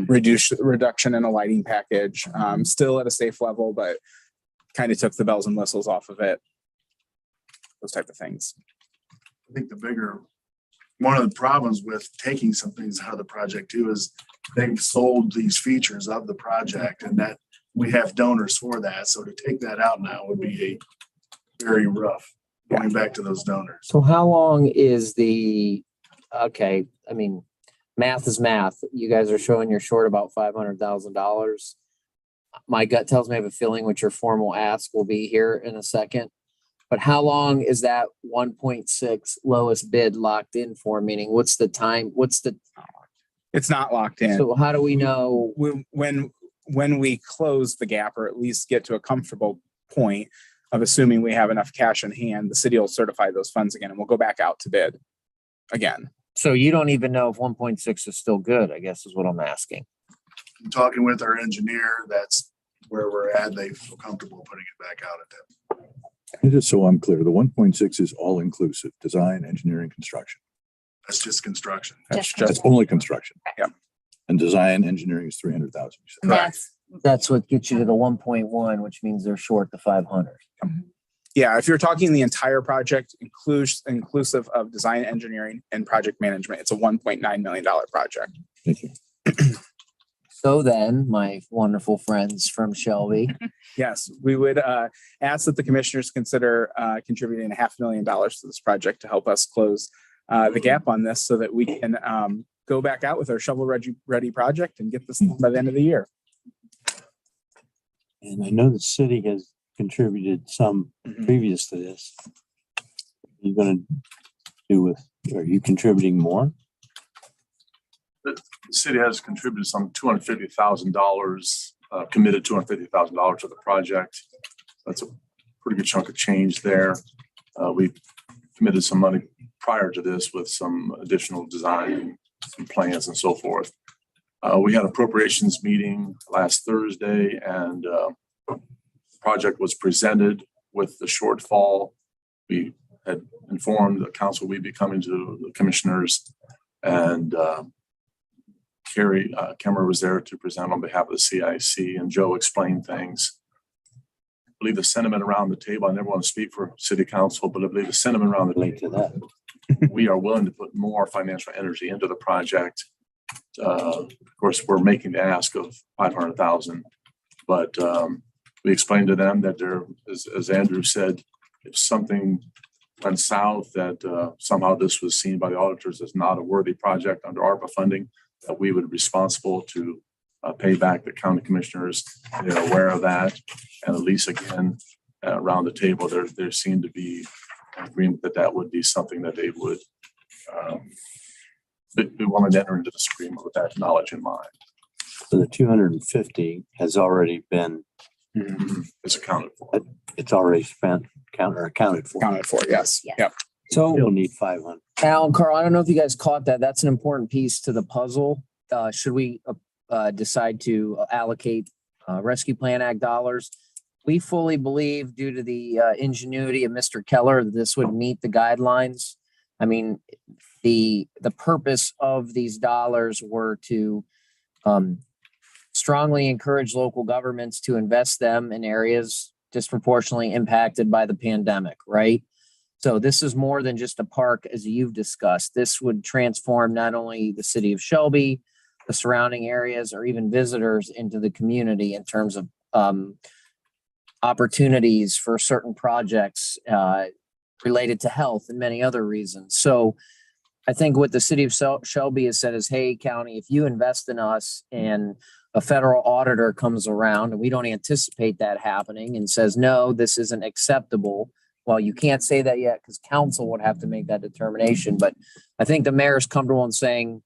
Reduction in a lighting package, still at a safe level, but kind of took the bells and whistles off of it. Those type of things. I think the bigger one of the problems with taking some things out of the project too is they've sold these features of the project and that we have donors for that. So to take that out now would be a very rough going back to those donors. So how long is okay, I mean, math is math. You guys are showing you're short about $500,000. My gut tells me I have a feeling what your formal ask will be here in a second. But how long is that 1.6 lowest bid locked in for? Meaning what's the time? It's not locked in. So how do we know? When we close the gap, or at least get to a comfortable point of assuming we have enough cash in hand, the city will certify those funds again and we'll go back out to bid again. So you don't even know if 1.6 is still good, I guess is what I'm asking. Talking with our engineer, that's where we're at. They feel comfortable putting it back out at that point. And just so I'm clear, the 1.6 is all inclusive, design, engineering, construction. That's just construction. That's only construction. Yep. And design engineering is 300,000. That's what gets you to the 1.1, which means they're short the 500. Yeah, if you're talking the entire project, inclusive of design, engineering, and project management, it's a $1.9 million project. Thank you. So then, my wonderful friends from Shelby. Yes, we would ask that the commissioners consider contributing $500,000 to this project to help us close the gap on this so that we can go back out with our shovel ready project and get this by the end of the year. And I know the city has contributed some previous to this. You're going to do with, are you contributing more? The city has contributed some $250,000, committed $250,000 to the project. That's a pretty good chunk of change there. We committed some money prior to this with some additional design, some plans and so forth. We had appropriations meeting last Thursday and the project was presented with the shortfall. We had informed the council we'd be coming to the commissioners, and Carrie Kemmer was there to present on behalf of the CIC, and Joe explained things. I believe the sentiment around the table, I never want to speak for city council, but I believe the sentiment around the table that we are willing to put more financial energy into the project. Of course, we're making the ask of 500,000, but we explained to them that there, as Andrew said, if something went south, that somehow this was seen by the auditors as not a worthy project under ARPA funding, that we would be responsible to pay back the county commissioners. They're aware of that. And at least again, around the table, there seemed to be an agreement that that would be something that they would be willing to enter into this agreement with that knowledge in mind. So the 250 has already been It's accounted for. It's already spent, accounted for. Accounted for, yes. Yep. So You'll need 500. Alan, Carl, I don't know if you guys caught that. That's an important piece to the puzzle. Should we decide to allocate Rescue Plan Act dollars? We fully believe, due to the ingenuity of Mr. Keller, that this would meet the guidelines. I mean, the purpose of these dollars were to strongly encourage local governments to invest them in areas disproportionately impacted by the pandemic, right? So this is more than just a park, as you've discussed. This would transform not only the city of Shelby, the surrounding areas, or even visitors into the community in terms of opportunities for certain projects related to health and many other reasons. So I think what the city of Shelby has said is, hey, county, if you invest in us and a federal auditor comes around and we don't anticipate that happening and says, no, this isn't acceptable. Well, you can't say that yet because council would have to make that determination. But I think the mayor is comfortable in saying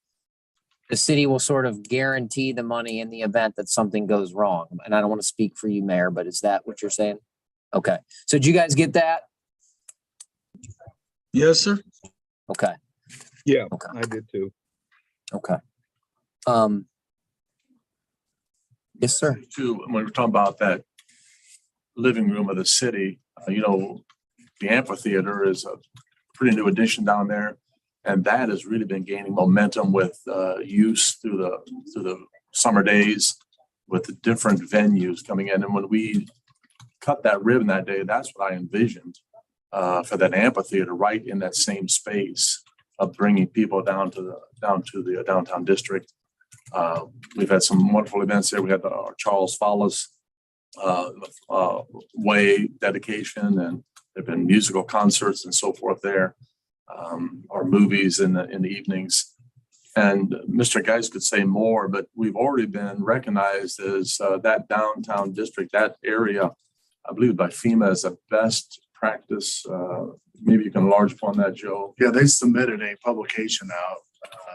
the city will sort of guarantee the money in the event that something goes wrong. And I don't want to speak for you, Mayor, but is that what you're saying? Okay. So did you guys get that? Yes, sir. Okay. Yeah, Okay. I did too. Okay. Yes, sir. Too, when we're talking about that living room of the city, the amphitheater is a pretty new addition down there, and that has really been gaining momentum with use through the summer days with the different venues coming in. And when we cut that ribbon that day, that's what I envisioned for that amphitheater, right in that same space of bringing people down to the downtown district. We've had some wonderful events there. We had our Charles Follis way dedication, and there've been musical concerts and so forth there, or movies in the evenings. And Mr. Geis could say more, but we've already been recognized as that downtown district, that area, I believe by FEMA, as a best practice. Maybe you can enlarge upon that, Joe. Yeah, they submitted a publication out.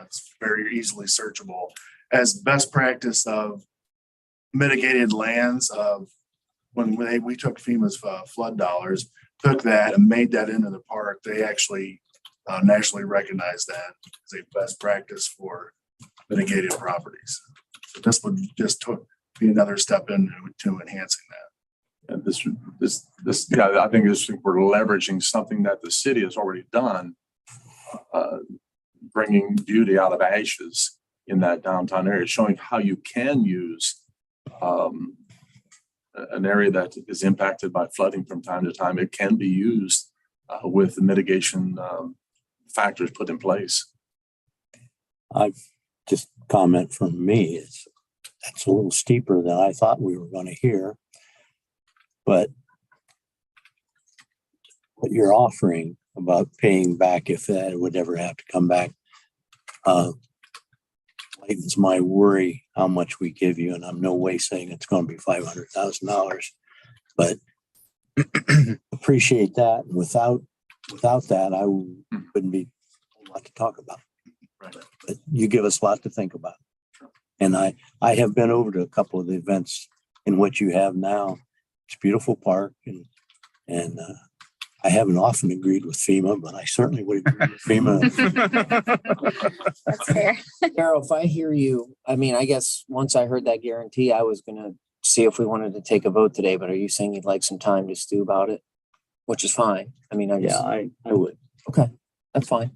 It's very easily searchable as best practice of mitigated lands of when we took FEMA's flood dollars, took that and made that into the park. They actually nationally recognized that as a best practice for mitigated properties. So this would just be another step into enhancing that. And yeah, I think we're leveraging something that the city has already done, bringing beauty out of ashes in that downtown area, showing how you can use an area that is impacted by flooding from time to time. It can be used with the mitigation factors put in place. I've just comment from me. That's a little steeper than I thought we were going to hear. But what you're offering about paying back, if that would ever have to come back, lightens my worry how much we give you. And I'm no way saying it's going to be $500,000, but appreciate that. And without that, I wouldn't be a lot to talk about. Right. But you give us a lot to think about. And I have been over to a couple of the events in what you have now. It's a beautiful park, and I haven't often agreed with FEMA, but I certainly would agree with FEMA. That's fair. Carol, if I hear you, I mean, I guess once I heard that guarantee, I was going to see if we wanted to take a vote today, but are you saying you'd like some time to stew about it? Which is fine. I mean, I would. Okay, that's fine.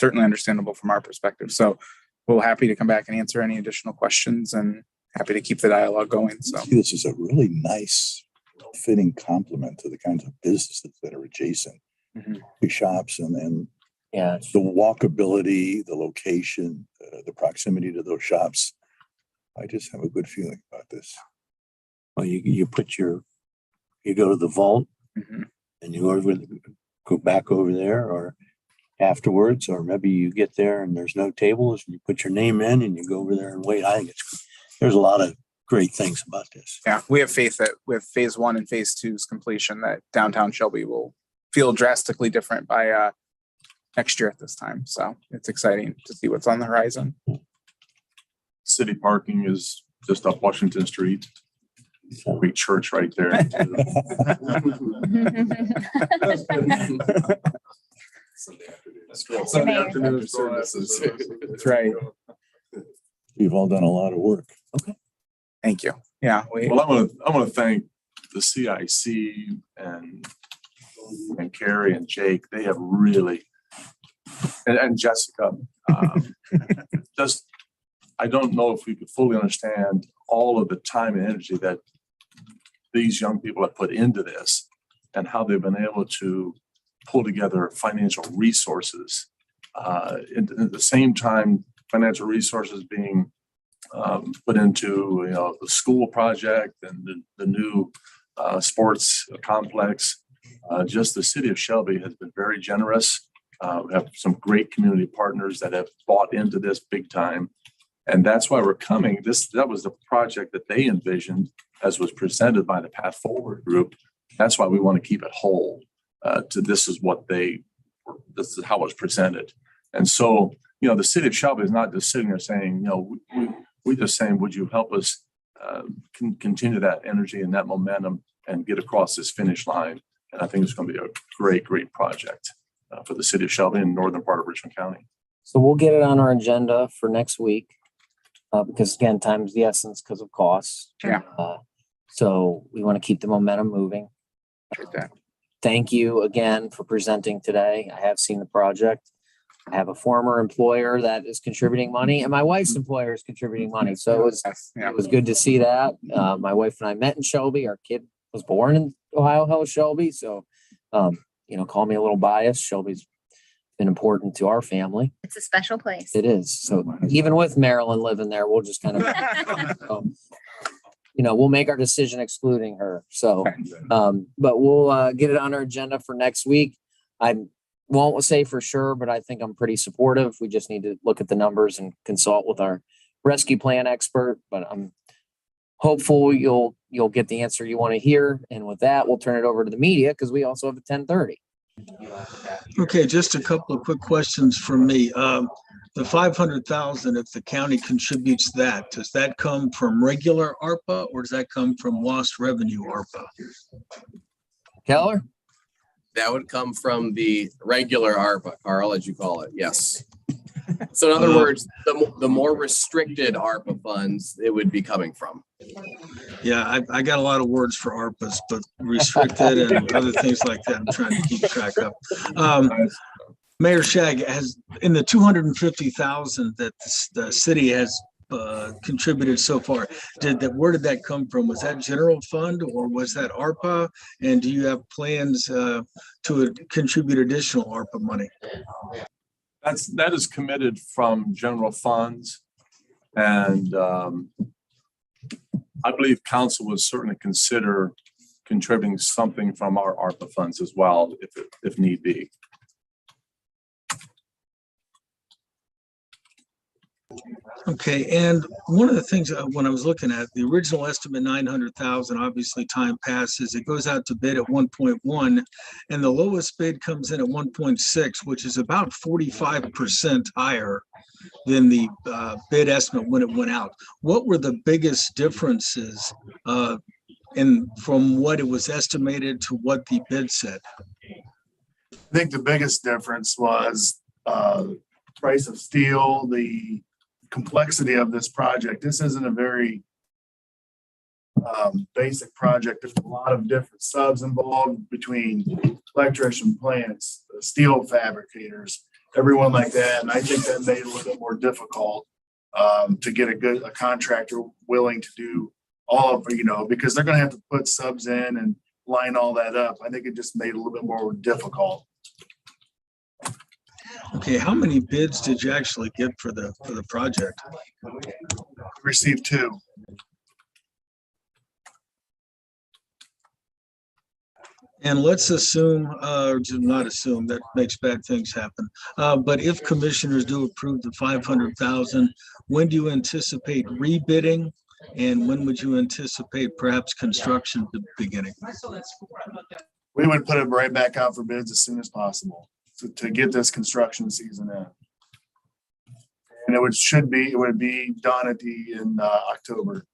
Certainly understandable from our perspective. So we're happy to come back and answer any additional questions and happy to keep the dialogue going. So this is a really nice, fitting complement to the kinds of businesses that are adjacent to shops, and yeah, the walkability, the location, the proximity to those shops. I just have a good feeling about this. Well, you go to the vault and you go back over there, or afterwards, or maybe you get there and there's no tables and you put your name in and you go over there and wait. I think there's a lot of great things about this. yeah, we have faith that with phase 1 and phase 2's completion, that downtown Shelby will feel drastically different by next year at this time. So it's exciting to see what's on the horizon. City parking is just up Washington Street. Great church right there. Sunday afternoon services. That's right. You've all done a lot of work. Okay. Thank you. Yeah. Well, I want to thank the CIC and Carrie and Jake. They have really, and Jessica, just, I don't know if we could fully understand all of the time and energy that these young people have put into this and how they've been able to pull together financial resources. At the same time, financial resources being put into the school project and the new sports complex. Just the city of Shelby has been very generous. We have some great community partners that have bought into this big time. And that's why we're coming. That was the project that they envisioned as was presented by the Path Forward group. That's why we want to keep it whole. This is how it was presented. And so, the city of Shelby is not just sitting there saying, we're just saying, would you help us continue that energy and that momentum and get across this finish line? And I think it's going to be a great, great project for the city of Shelby and northern part of Richland County. So we'll get it on our agenda for next week because again, time is the essence because of costs. Yeah. So we want to keep the momentum moving. Thank you again for presenting today. I have seen the project. I have a former employer that is contributing money, and my wife's employer is contributing money. So it was good to see that. My wife and I met in Shelby. Our kid was born in Ohio Hill, Shelby. So, call me a little biased. Shelby's been important to our family. It's a special place. It is. So even with Marilyn living there, we'll just kind of, we'll make our decision excluding her. So, but we'll get it on our agenda for next week. I won't say for sure, but I think I'm pretty supportive. We just need to look at the numbers and consult with our rescue plan expert, but I'm hopeful you'll get the answer you want to hear. And with that, we'll turn it over to the media because we also have a 10:30. Okay, just a couple of quick questions for me. The 500,000, if the county contributes that, does that come from regular ARPA or does that come from lost revenue ARPA? Keller? That would come from the regular ARPA, Carl, as you call it. Yes. So in other words, the more restricted ARPA funds it would be coming from. Yeah, I got a lot of words for ARPAs, but restricted and other things like that I'm trying to keep track of. Mayor Shag, has in the 250,000 that the city has contributed so far, where did that come from? Was that general fund or was that ARPA? And do you have plans to contribute additional ARPA money? That is committed from general funds. And I believe council would certainly consider contributing something from our ARPA funds as well, if need be. Okay, and one of the things when I was looking at the original estimate, 900,000, obviously time passes, it goes out to bid at 1.1 and the lowest bid comes in at 1.6, which is about 45% higher than the bid estimate when it went out. What were the biggest differences from what it was estimated to what the bid said? I think the biggest difference was price of steel, the complexity of this project. This isn't a very basic project. There's a lot of different subs involved between electrician plants, steel fabricators, everyone like that. And I think that made it a little bit more difficult to get a contractor willing to do all of, because they're going to have to put subs in and line all that up. I think it just made it a little bit more difficult. Okay, how many bids did you actually get for the project? Received 2. And let's assume, or not assume, that makes bad things happen. But if commissioners do approve the 500,000, when do you anticipate rebidding? And when would you anticipate perhaps construction beginning? We would put it right back out for bids as soon as possible to get this construction season in. And it would be done in October.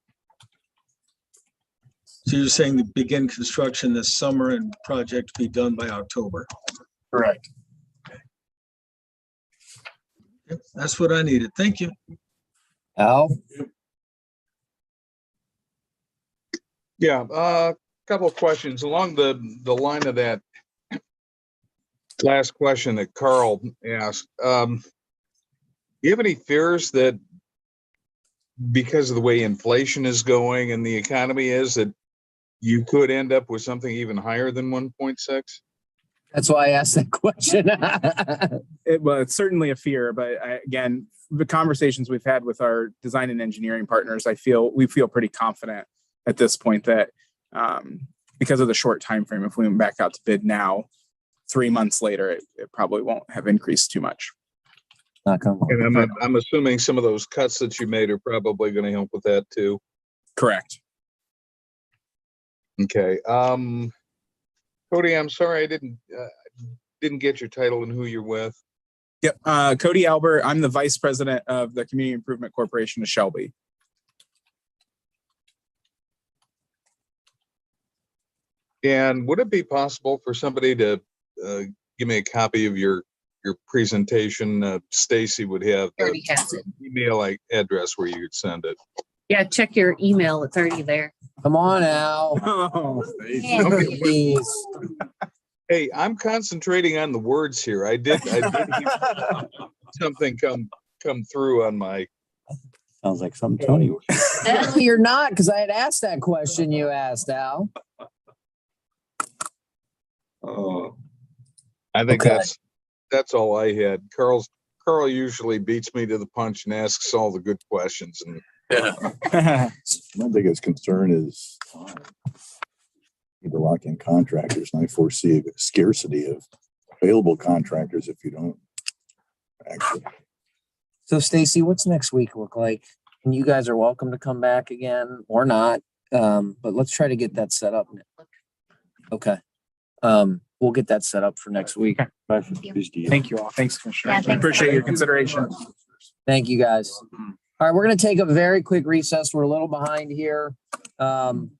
So you're saying to begin construction this summer and project be done by October? Correct. Yep, that's what I needed. Thank you. Al? Yeah, a couple of questions along the line of that last question that Carl asked. Do you have any fears that because of the way inflation is going and the economy is, that you could end up with something even higher than 1.6? That's why I asked that question. It's certainly a fear, but again, the conversations we've had with our design and engineering partners, we feel pretty confident at this point that because of the short time frame, if we went back out to bid now, 3 months later, it probably won't have increased too much. And I'm assuming some of those cuts that you made are probably going to help with that too. Correct. Okay. Cody, I'm sorry I didn't get your title and who you're with. Yep. Cody Albert. I'm the vice president of the Community Improvement Corporation of Shelby. And would it be possible for somebody to give me a copy of your presentation? Stacy would have Already has it. email address where you could send it. Yeah, check your email. It's already there. Come on, Al. Oh, please. Hey, I'm concentrating on the words here. I did hear something come through on my. Sounds like something Tony would. No, you're not, because I had asked that question you asked, Al. I think Okay. That's all I had. Carl usually beats me to the punch and asks all the good questions, and My biggest concern is need to lock in contractors, and I foresee a scarcity of available contractors if you don't actually. So Stacy, what's next week look like? And you guys are welcome to come back again or not. But let's try to get that set up. Okay. We'll get that set up for next week. Thank you all. Thanks, Commissioner. Yeah, I thanks. appreciate your consideration. Thank you, guys. All right, we're gonna take a very quick recess. We're a little behind here. And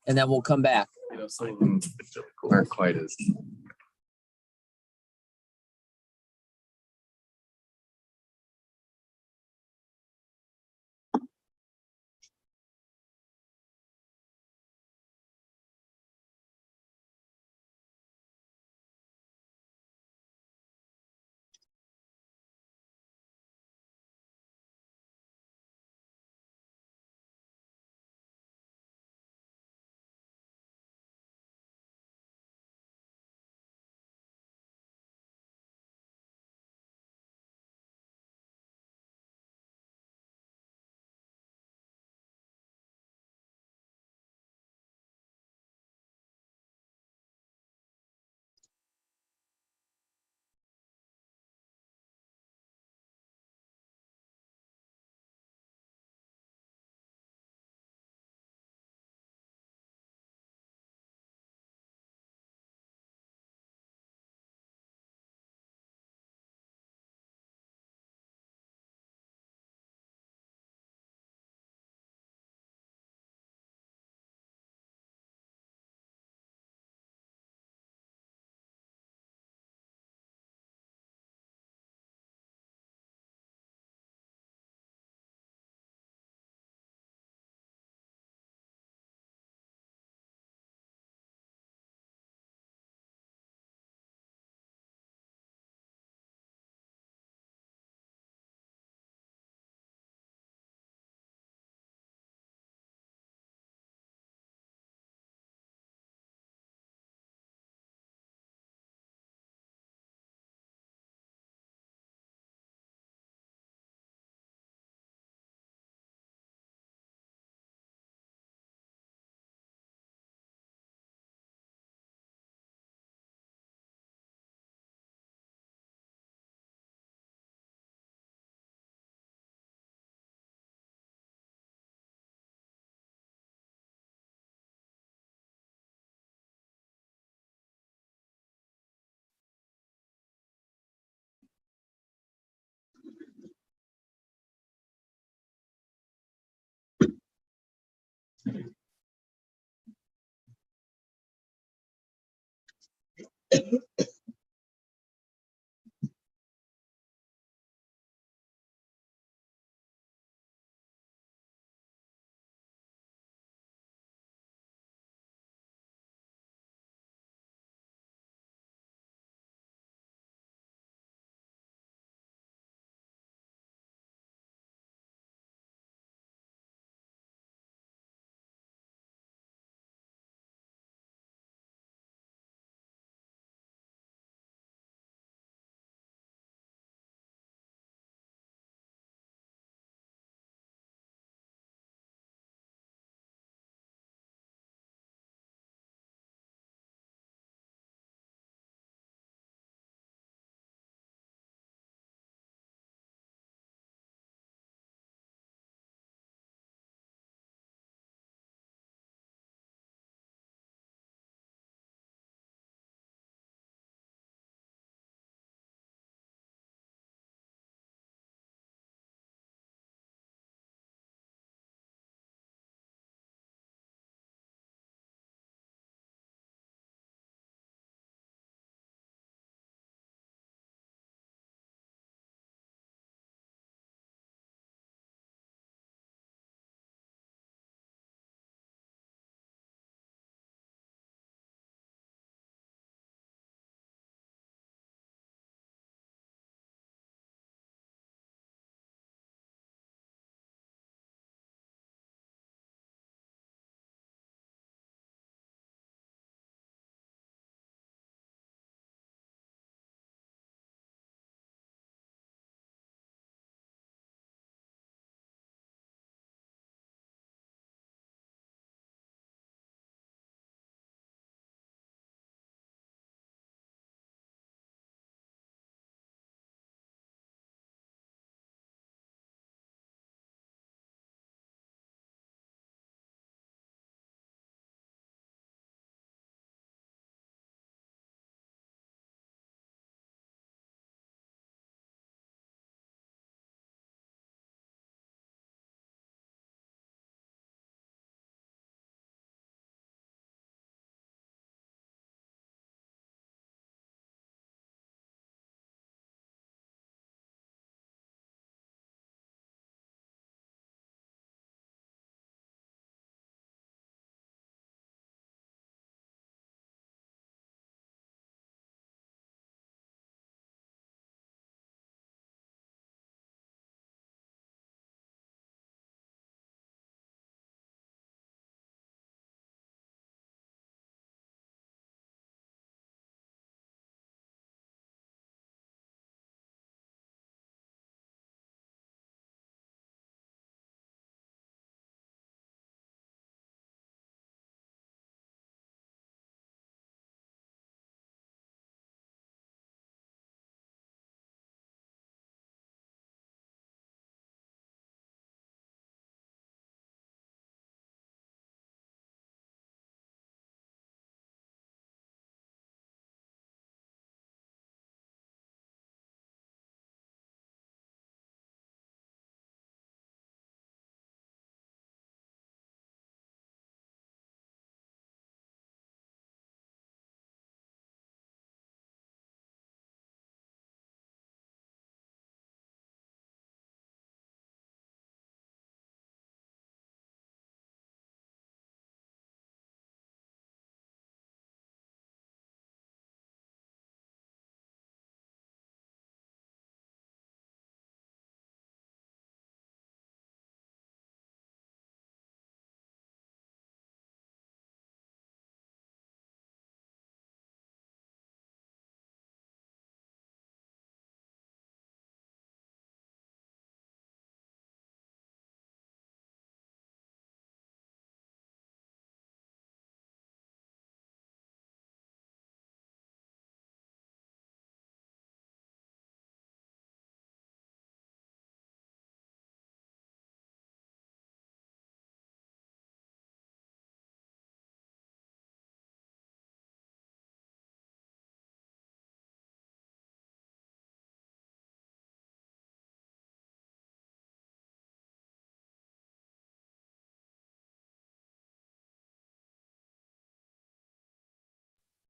then we'll come back. Some of them aren't quite as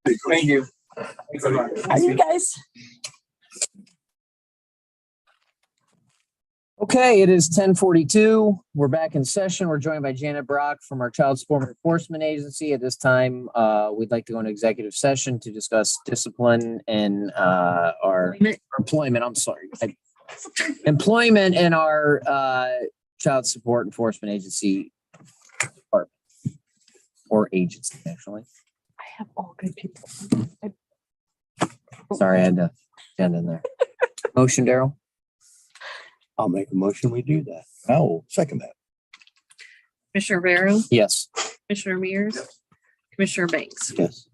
Thank you. Thanks, everyone. Are you guys? Okay, it is 10:42. We're back in session. We're joined by Janet Brock from our Child Support Enforcement Agency. At this time, we'd like to go into executive session to discuss discipline and our employment. I'm sorry. Employment in our Child Support Enforcement Agency department or agency, actually. I have all good people. Sorry, I had to stand in there. Motion, Daryl? I'll make a motion. We do that. I'll second that. Commissioner Vero, Yes. Commissioner Mears, Commissioner Banks. Yes.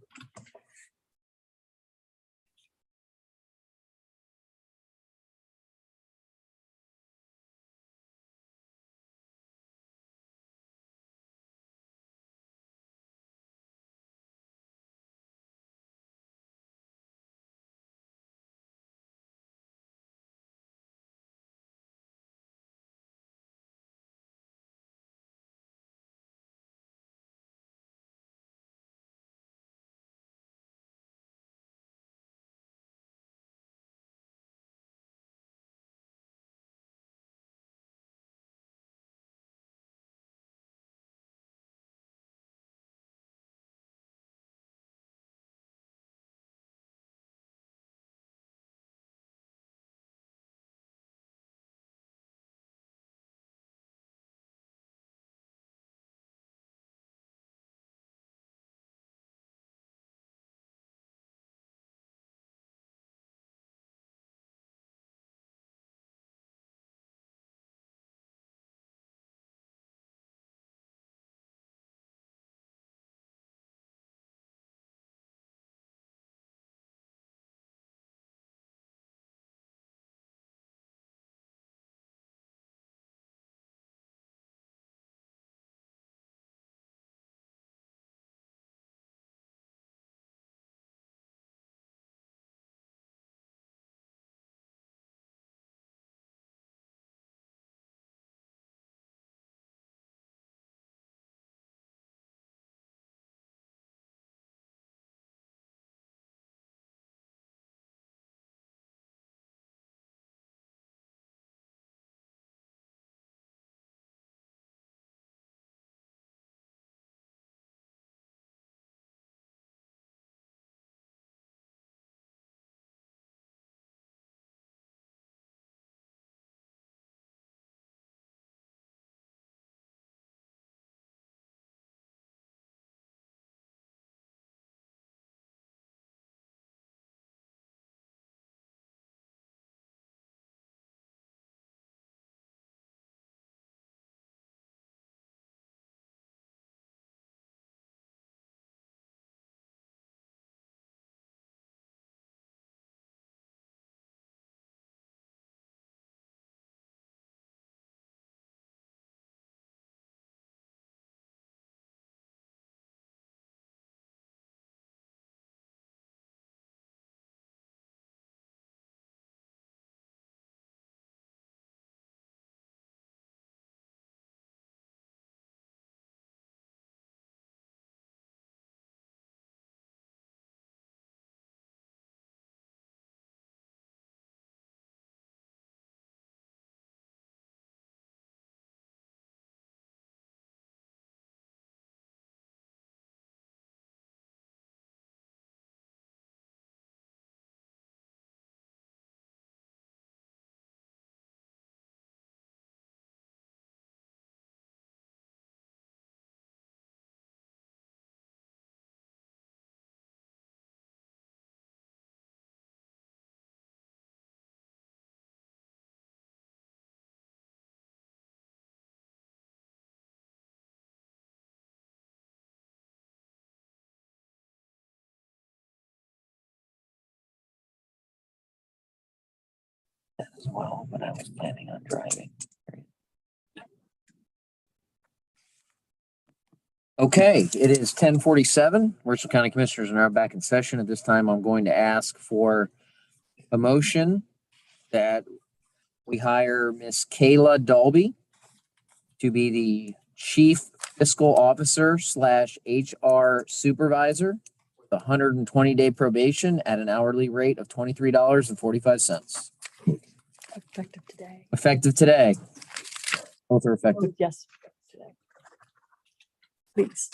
As well, but I was planning on driving. Okay, it is 10:47. Mercer County Commissioners are now back in session. At this time, I'm going to ask for a motion that we hire Miss Kayla Dalby to be the Chief Fiscal Officer / HR Supervisor with 120-day probation at an hourly rate of $23.45. Effective today. Effective today. Both are effective. Yes. Today. Please.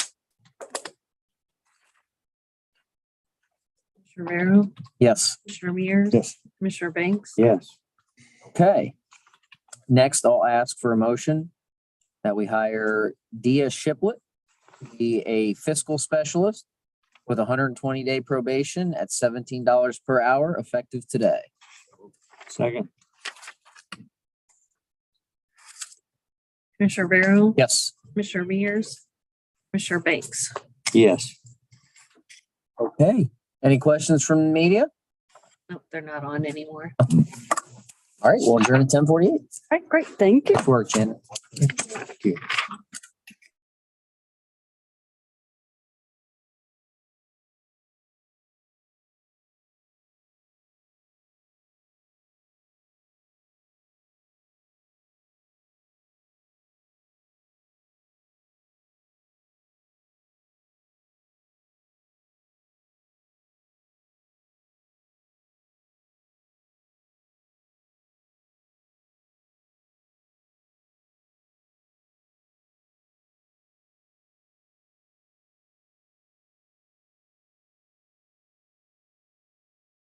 Commissioner Romero, Yes. Commissioner Mears. Yes. Commissioner Banks. Yes. Okay. Next, I'll ask for a motion that we hire Dia Shiplet to be a fiscal specialist with 120-day probation at $17 per hour effective today. Second. Commissioner Romero. Yes. Commissioner Mears. Commissioner Banks. Yes. Okay. Any questions from the media? No, they're not on anymore. All right, we'll adjourn at 10:48. All right, great. Thank you. Good work, Janet. Thank you.